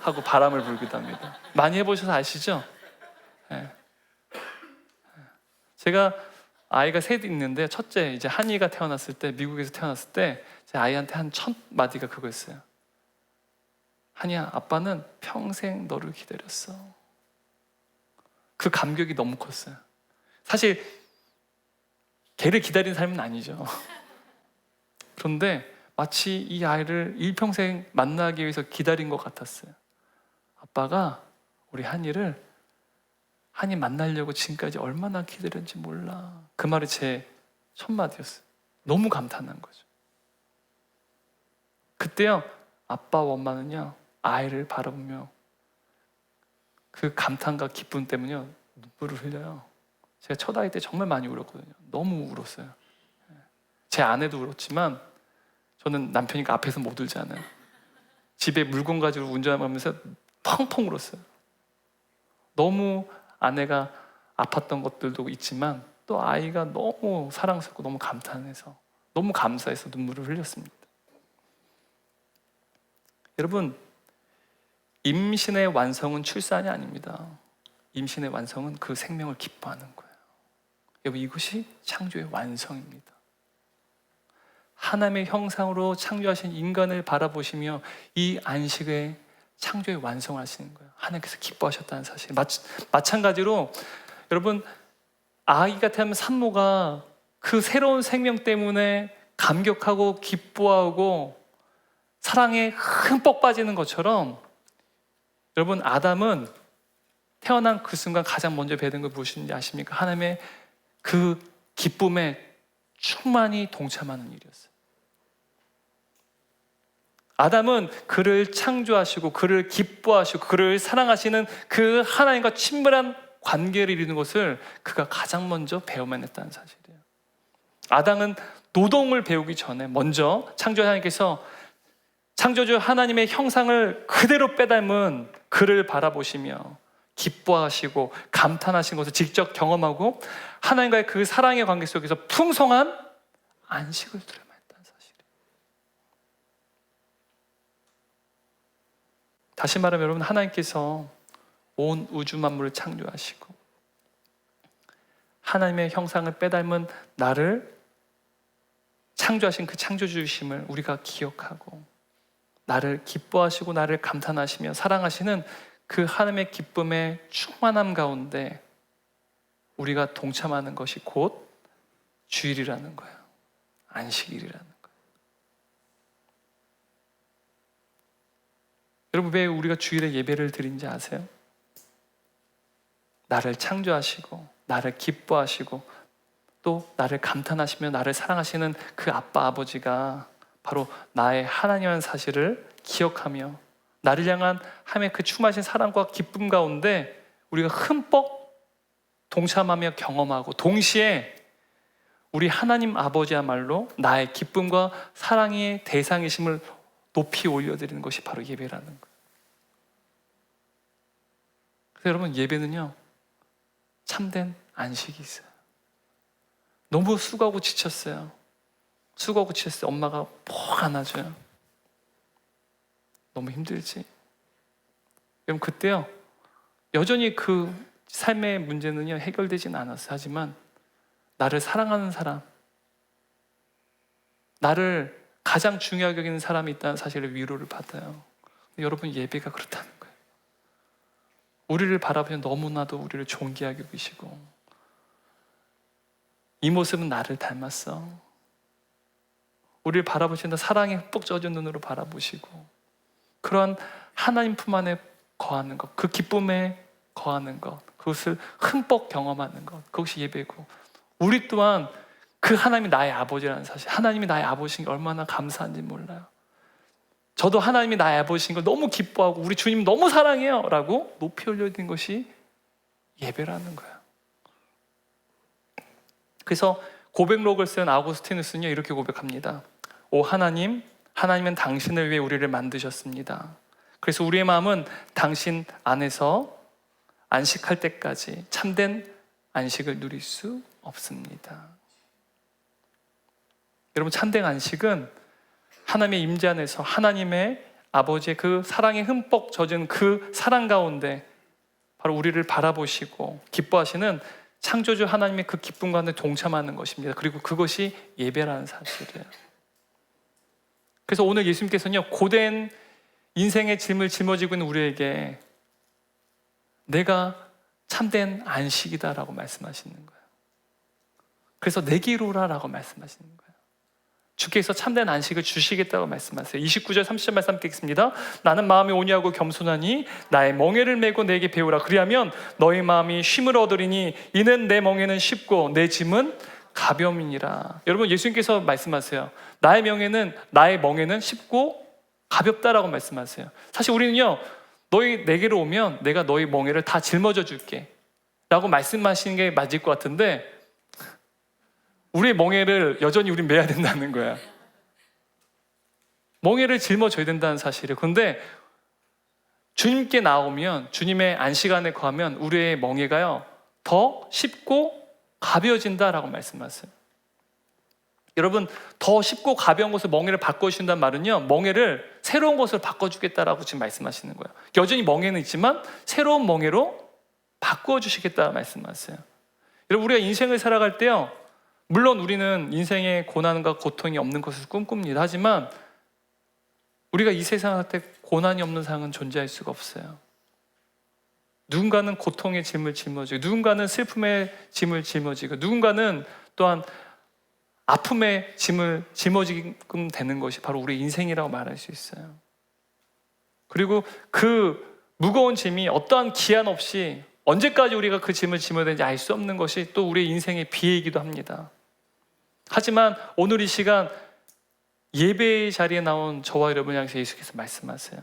하고 바람을 불기도 합니다. 많이 해보셔서 아시죠? 네. 제가 아이가 셋 있는데, 첫째 이제 한이가 태어났을 때, 미국에서 태어났을 때 제 아이한테 한 첫 마디가 그거였어요. 한이야, 아빠는 평생 너를 기다렸어. 그 감격이 너무 컸어요. 사실 걔를 기다린 삶은 아니죠. 그런데 마치 이 아이를 일평생 만나기 위해서 기다린 것 같았어요. 아빠가 우리 한이를 하나님 만나려고 지금까지 얼마나 기다렸는지 몰라. 그 말이 제 첫 마디였어요. 너무 감탄한 거죠. 그때요, 아빠와 엄마는요, 아이를 바라보며 그 감탄과 기쁨 때문에 눈물을 흘려요. 제가 첫 아이 때 정말 많이 울었거든요. 너무 울었어요. 제 아내도 울었지만 저는 남편이니까 앞에서 못 울잖아요. 집에 물건 가지고 운전하면서 펑펑 울었어요. 너무 아내가 아팠던 것들도 있지만 또 아이가 너무 사랑스럽고 너무 감탄해서 너무 감사해서 눈물을 흘렸습니다. 여러분, 임신의 완성은 출산이 아닙니다. 임신의 완성은 그 생명을 기뻐하는 거예요. 여러분, 이것이 창조의 완성입니다. 하나님의 형상으로 창조하신 인간을 바라보시며 이 안식의 창조의 완성을 하시는 거예요. 하나님께서 기뻐하셨다는 사실. 마찬가지로 여러분, 아기가 태어나면 산모가 그 새로운 생명 때문에 감격하고 기뻐하고 사랑에 흠뻑 빠지는 것처럼 여러분, 아담은 태어난 그 순간 가장 먼저 배운 걸 무엇인지 아십니까? 하나님의 그 기쁨에 충만히 동참하는 일이었어요. 아담은 그를 창조하시고 그를 기뻐하시고 그를 사랑하시는 그 하나님과 친밀한 관계를 이루는 것을 그가 가장 먼저 배워냈다는 사실이에요. 아담은 노동을 배우기 전에 먼저 창조주 하나님께서 창조주 하나님의 형상을 그대로 빼닮은 그를 바라보시며 기뻐하시고 감탄하신 것을 직접 경험하고 하나님과의 그 사랑의 관계 속에서 풍성한 안식을 누려야 했다는 사실이에요. 다시 말하면 여러분, 하나님께서 온 우주 만물을 창조하시고 하나님의 형상을 빼닮은 나를 창조하신 그 창조주심을 우리가 기억하고 나를 기뻐하시고 나를 감탄하시며 사랑하시는 그 하나님의 기쁨의 충만함 가운데 우리가 동참하는 것이 곧 주일이라는 거예요. 안식일이라는 거예요. 여러분, 왜 우리가 주일에 예배를 드린지 아세요? 나를 창조하시고 나를 기뻐하시고 또 나를 감탄하시며 나를 사랑하시는 그 아빠 아버지가 바로 나의 하나님이라는 사실을 기억하며 나를 향한 하나님의 그 충만하신 사랑과 기쁨 가운데 우리가 흠뻑 동참하며 경험하고 동시에 우리 하나님 아버지야말로 나의 기쁨과 사랑의 대상이심을 높이 올려드리는 것이 바로 예배라는 거예요. 그래서 여러분, 예배는요, 참된 안식이 있어요. 너무 수고하고 지쳤어요. 엄마가 푹 안아줘요. 너무 힘들지? 여러분, 그때요, 여전히 그 삶의 문제는요 해결되진 않았어요. 하지만 나를 사랑하는 사람, 나를 가장 중요하게 여기는 사람이 있다는 사실을 위로를 받아요. 여러분, 예배가 그렇다는 거예요. 우리를 바라보면 너무나도 우리를 존귀하게 여기시고 이 모습은 나를 닮았어. 우리를 바라보시는 사랑에 흠뻑 젖은 눈으로 바라보시고 그러한 하나님 품 안에 거하는 것, 그 기쁨에 거하는 것, 그것을 흠뻑 경험하는 것, 그것이 예배고 우리 또한 그 하나님이 나의 아버지라는 사실, 하나님이 나의 아버지인 게 얼마나 감사한지 몰라요. 저도 하나님이 나의 아버지인 걸 너무 기뻐하고 우리 주님 너무 사랑해요 라고 높이 올려드린 것이 예배라는 거예요. 그래서 고백록을 쓴 아우구스티누스는요 이렇게 고백합니다. 오 하나님, 하나님은 당신을 위해 우리를 만드셨습니다. 그래서 우리의 마음은 당신 안에서 안식할 때까지 참된 안식을 누릴 수 없습니다. 여러분, 참된 안식은 하나님의 임재 안에서 하나님의 아버지의 그 사랑에 흠뻑 젖은 그 사랑 가운데 바로 우리를 바라보시고 기뻐하시는 창조주 하나님의 그 기쁨 가운데 동참하는 것입니다. 그리고 그것이 예배라는 사실이에요. 그래서 오늘 예수님께서는요 고된 인생의 짐을 짊어지고 있는 우리에게 내가 참된 안식이다라고 말씀하시는 거예요. 그래서 내게 이루라 라고 말씀하시는 거예요. 주께서 참된 안식을 주시겠다고 말씀하세요. 29절 30절 말씀 함께 읽습니다. 나는 마음이 온유하고 겸손하니 나의 멍에를 메고 내게 배우라. 그리하면 너희 마음이 쉼을 얻으리니 이는 내 멍에는 쉽고 내 짐은 가벼움이니라. 여러분, 예수님께서 말씀하세요. 나의 멍에는 쉽고 가볍다라고 말씀하세요. 사실 우리는요, 너희 내게로 오면 내가 너희 멍에를 다 짊어져 줄게 라고 말씀하시는 게 맞을 것 같은데, 우리의 멍에를 여전히 우린 매야 된다는 거야. 멍에를 짊어져야 된다는 사실이에요. 그런데 주님께 나오면, 주님의 안식 안에 거하면 우리의 멍에가요 더 쉽고 가벼워진다라고 말씀하세요. 여러분, 더 쉽고 가벼운 것을 멍에를 바꿔주신다는 말은요, 멍에를 새로운 것으로 바꿔주겠다라고 지금 말씀하시는 거예요. 여전히 멍에는 있지만 새로운 멍에로 바꿔주시겠다고 말씀하세요. 여러분, 우리가 인생을 살아갈 때요, 물론 우리는 인생에 고난과 고통이 없는 것을 꿈꿉니다. 하지만 우리가 이 세상을 살 때 고난이 없는 상은 존재할 수가 없어요. 누군가는 고통의 짐을 짊어지고, 누군가는 슬픔의 짐을 짊어지고, 누군가는 또한 아픔의 짐을 짊어지게끔 되는 것이 바로 우리의 인생이라고 말할 수 있어요. 그리고 그 무거운 짐이 어떠한 기한 없이 언제까지 우리가 그 짐을 짊어야 되는지 알 수 없는 것이 또 우리의 인생의 비애이기도 합니다. 하지만 오늘 이 시간 예배의 자리에 나온 저와 여러분 향해서 예수께서 말씀하세요.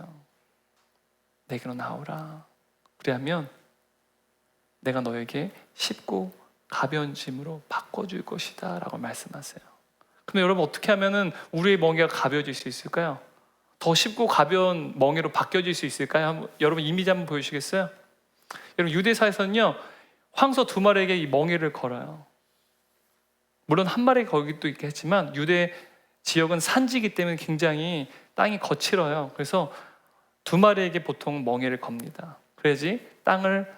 내게로 나오라. 그리하면 내가 너에게 쉽고 가벼운 짐으로 바꿔줄 것이다 라고 말씀하세요. 그럼 여러분, 어떻게 하면 우리의 멍에가 가벼워질 수 있을까요? 더 쉽고 가벼운 멍에로 바뀌어질 수 있을까요? 여러분, 이미지 한번 보여주시겠어요? 여러분, 유대사에서는요, 황소 2마리에게 이 멍에를 걸어요. 물론 한 마리 거기도 있겠지만 유대 지역은 산지이기 때문에 굉장히 땅이 거칠어요. 그래서 2마리에게 보통 멍에를 겁니다. 그래야지 땅을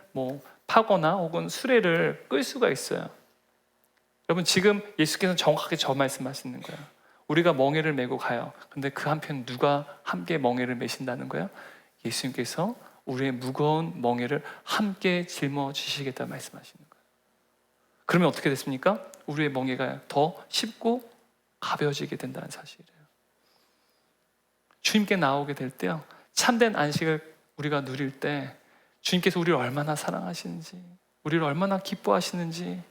파거나 혹은 수레를 끌 수가 있어요. 여러분, 지금 예수께서는 정확하게 저 말씀하시는 거예요. 우리가 멍에를 메고 가요. 근데 그 한편 누가 함께 멍에를 메신다는 거예요? 예수님께서 우리의 무거운 멍에를 함께 짊어지시겠다 말씀하시는 거예요. 그러면 어떻게 됐습니까? 우리의 멍에가 더 쉽고 가벼워지게 된다는 사실이에요. 주님께 나오게 될 때요, 참된 안식을 우리가 누릴 때 주님께서 우리를 얼마나 사랑하시는지, 우리를 얼마나 기뻐하시는지,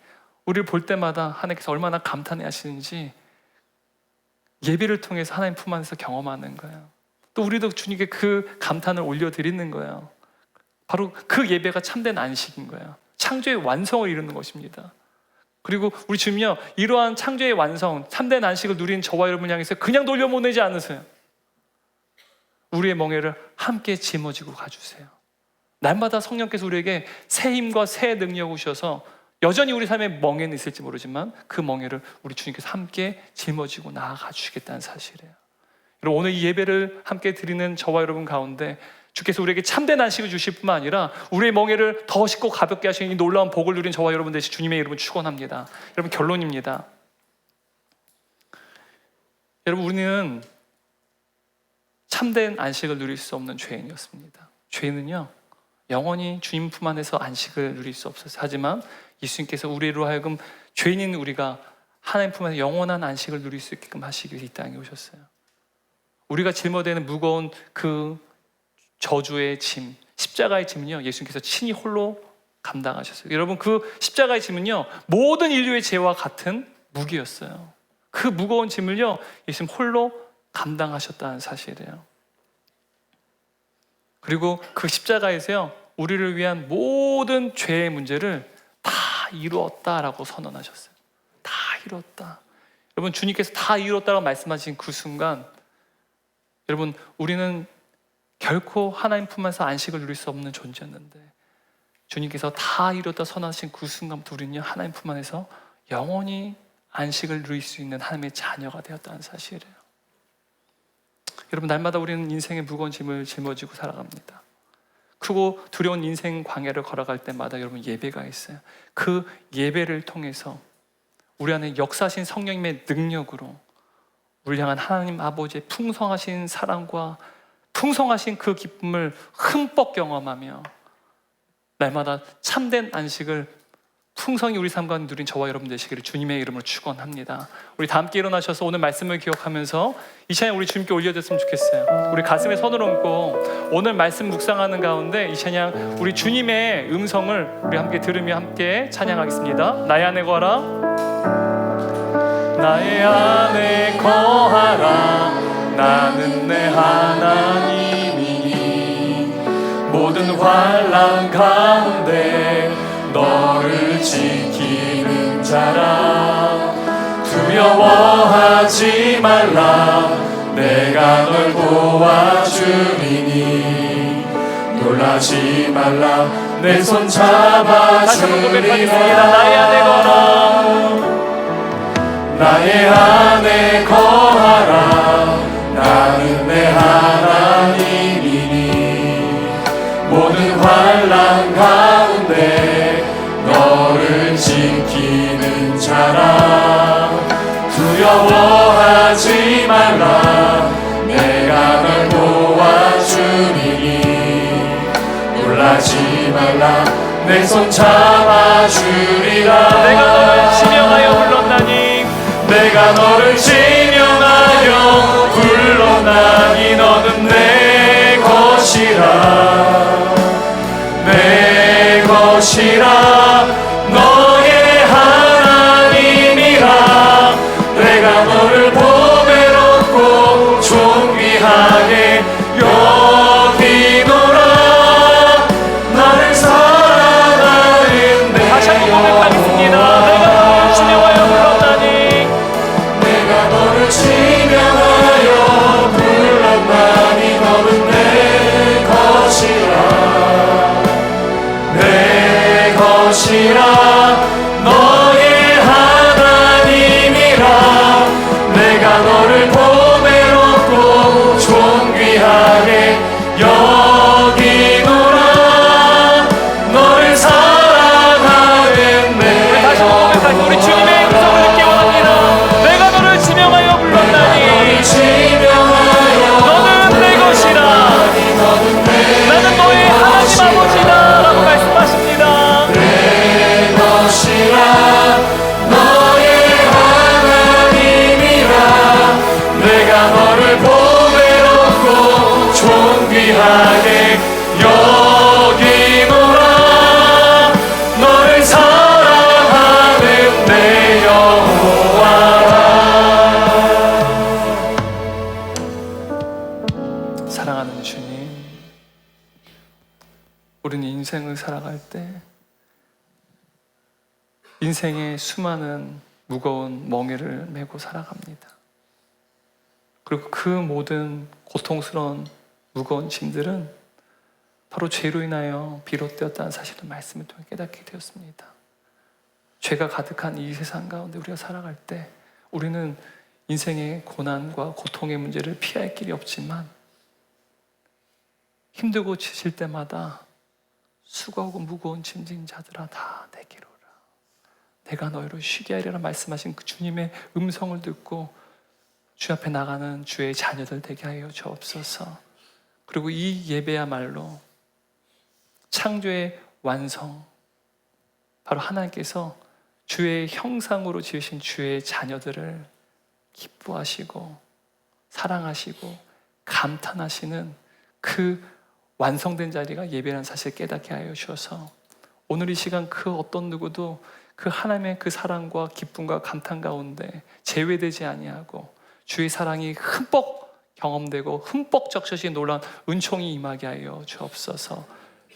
우리를 볼 때마다 하나님께서 얼마나 감탄해 하시는지 예배를 통해서 하나님 품 안에서 경험하는 거예요. 또 우리도 주님께 그 감탄을 올려드리는 거예요. 바로 그 예배가 참된 안식인 거예요. 창조의 완성을 이루는 것입니다. 그리고 우리 주님요, 이러한 창조의 완성, 참된 안식을 누린 저와 여러분 향해서 그냥 돌려보내지 않으세요. 우리의 멍에를 함께 짊어지고 가주세요. 날마다 성령께서 우리에게 새 힘과 새 능력을 주셔서 여전히 우리 삶에 멍에는 있을지 모르지만 그 멍에를 우리 주님께서 함께 짊어지고 나아가 주시겠다는 사실이에요. 여러분, 오늘 이 예배를 함께 드리는 저와 여러분 가운데 주께서 우리에게 참된 안식을 주실 뿐만 아니라 우리의 멍에를 더 쉽고 가볍게 하시는 이 놀라운 복을 누린 저와 여러분 되시 주님의 이름을 축원합니다. 여러분, 결론입니다. 여러분, 우리는 참된 안식을 누릴 수 없는 죄인이었습니다. 죄인은요, 영원히 주님 품 안에서 안식을 누릴 수 없었어요. 하지만 예수님께서 우리로 하여금 죄인인 우리가 하나님 품 안에서 영원한 안식을 누릴 수 있게끔 하시기 위해 이 땅에 오셨어요. 우리가 짊어지는 무거운 그 저주의 짐, 십자가의 짐은요, 예수님께서 친히 홀로 감당하셨어요. 여러분, 그 십자가의 짐은요, 모든 인류의 죄와 같은 무게였어요. 그 무거운 짐을요, 예수님 홀로 감당하셨다는 사실이에요. 그리고 그 십자가에서요, 우리를 위한 모든 죄의 문제를 다 이루었다라고 선언하셨어요. 다 이루었다. 여러분, 주님께서 다 이루었다고 말씀하신 그 순간, 여러분, 우리는 결코 하나님 품 안에서 안식을 누릴 수 없는 존재였는데 주님께서 다 이루었다 선언하신 그 순간부터 우리는 하나님 품 안에서 영원히 안식을 누릴 수 있는 하나님의 자녀가 되었다는 사실이에요. 여러분, 날마다 우리는 인생의 무거운 짐을 짊어지고 살아갑니다. 크고 두려운 인생 광야를 걸어갈 때마다 여러분, 예배가 있어요. 그 예배를 통해서 우리 안에 역사하신 성령님의 능력으로 우리 향한 하나님 아버지의 풍성하신 사랑과 풍성하신 그 기쁨을 흠뻑 경험하며 날마다 참된 안식을 풍성이 우리 삶 가운데 누린 저와 여러분 되시기를 주님의 이름으로 축원합니다. 우리 다 함께 일어나셔서 오늘 말씀을 기억하면서 이 찬양 우리 주님께 올려드렸으면 좋겠어요. 우리 가슴에 손을 얹고 오늘 말씀 묵상하는 가운데 이 찬양 우리 주님의 음성을 우리 함께 들으며 함께 찬양하겠습니다. 나의 안에 거하라, 나의 안에 거하라, 나는 내 하나님이니 모든 환난 가운데 너를 지키는 자라. 두려워하지 말라, 내가 널 도와주리니 놀라지 말라, 내 손 잡아주리라. 나의 안에 거하라, 나의 안에 거하라, 나는 내 하나님이니 모든 환난 가운데 너를 지키는 자라. 두려워하지 말라, 내가 널 도와주리니 놀라지 말라, 내 손 잡아주리라. 내가 너를 지명하여 불렀나니, 내가 너를 지명하여 불렀나니 너는 내 것이라, 내 것이라, 너의 하나님이라. 내가 너를 보배롭고 존귀하게 여기노라. 나를 사랑하는 내 다시 한번 고백하겠습니다. 내가 너를 지명하여 불렀나니, 내가 너를 지명하여 불렀나니 너는 내 것이라, 내 것이라, 너의 하나님이라. 내가 너를 보배롭고 존귀하게 여기노라. 너를 사랑하는 내 다시 고백하기 우리 주님의 음성을 듣기 원합니다. 내가 너를 지명하여 불렀나니, 너는 내 것이라, 나는 너의 하나님 아버지다 라고 말씀하십니다. 내 것이라, 너의 하나님이라. 내가 너를 보배롭고 존귀하게 여기노라. 너를 사랑하는 내 여호와라. 사랑하는 주님, 우리는 인생을 살아갈 때 인생의 수많은 무거운 멍에를 메고 살아갑니다. 그리고 그 모든 고통스러운 무거운 짐들은 바로 죄로 인하여 비롯되었다는 사실을 말씀을 통해 깨닫게 되었습니다. 죄가 가득한 이 세상 가운데 우리가 살아갈 때 우리는 인생의 고난과 고통의 문제를 피할 길이 없지만 힘들고 지칠 때마다 수고하고 무거운 짐진 자들아 다 내게로 오라. 내가 너희를 쉬게 하리라 말씀하신 그 주님의 음성을 듣고 주 앞에 나가는 주의 자녀들 되게 하여 주옵소서. 그리고 이 예배야말로 창조의 완성, 바로 하나님께서 주의 형상으로 지으신 주의 자녀들을 기뻐하시고 사랑하시고 감탄하시는 그 완성된 자리가 예배라는 사실을 깨닫게 하여 주셔서 오늘 이 시간 그 어떤 누구도 그 하나님의 그 사랑과 기쁨과 감탄 가운데 제외되지 아니하고 주의 사랑이 흠뻑 경험되고 흠뻑 적셔진 놀라운 은총이 임하게 하여 주옵소서.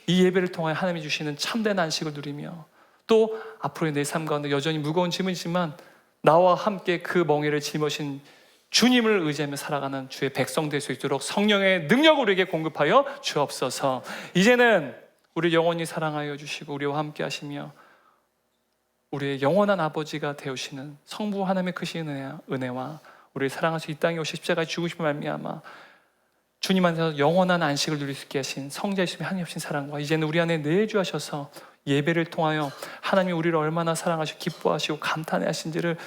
이 예배를 통하여 하나님이 주시는 참된 안식을 누리며 또 앞으로의 내 삶 가운데 여전히 무거운 짐이지만 나와 함께 그 멍에를 짊으신 주님을 의지하며 살아가는 주의 백성 될 수 있도록 성령의 능력을 우리에게 공급하여 주옵소서. 이제는 우리 영원히 사랑하여 주시고 우리와 함께 하시며 우리의 영원한 아버지가 되시는 성부 하나님의 크신 은혜와 우리를 사랑하시고 이 땅에 오시 십자가에 죽으심을 말미암아 주님 안에서 영원한 안식을 누릴 수 있게 하신 성자이시며 하나님 없인 사랑과 이제는 우리 안에 내주하셔서 예배를 통하여 하나님이 우리를 얼마나 사랑하시고 기뻐하시고 감탄해 하신지를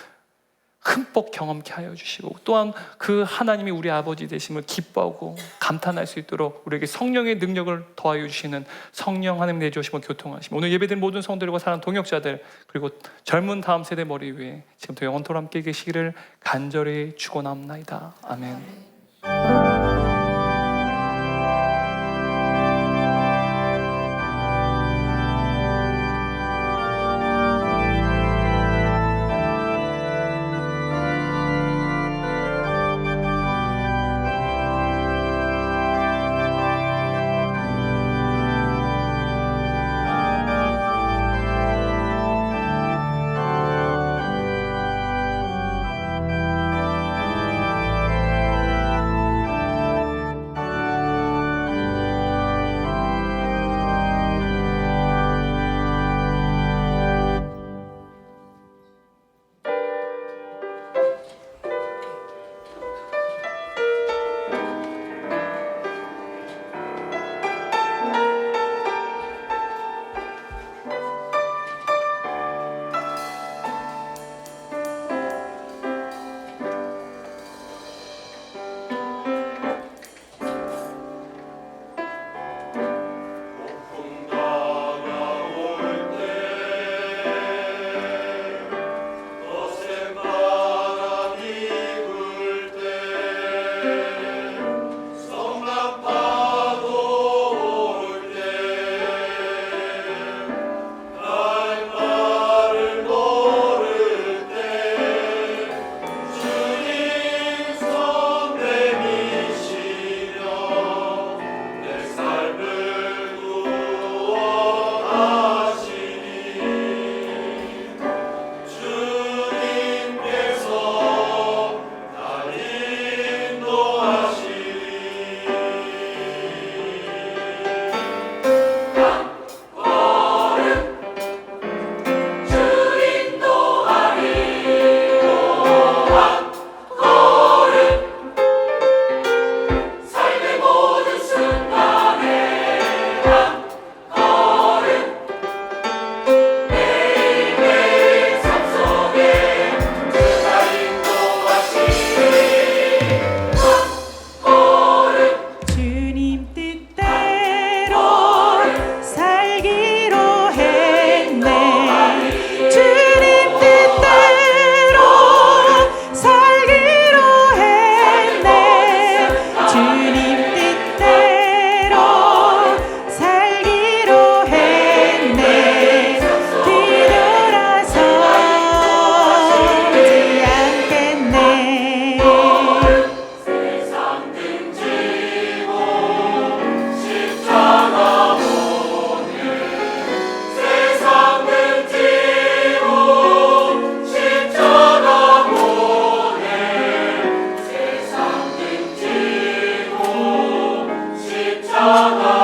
흠뻑 경험케 하여 주시고, 또한 그 하나님이 우리 아버지 되심을 기뻐하고 감탄할 수 있도록 우리에게 성령의 능력을 더하여 주시는 성령 하나님 내주시면 교통하시고, 오늘 예배드린 모든 성도들과 사랑 동역자들, 그리고 젊은 다음 세대 머리 위에 지금부터 영원토록 함께 계시기를 간절히 축원합나이다. 아멘. 나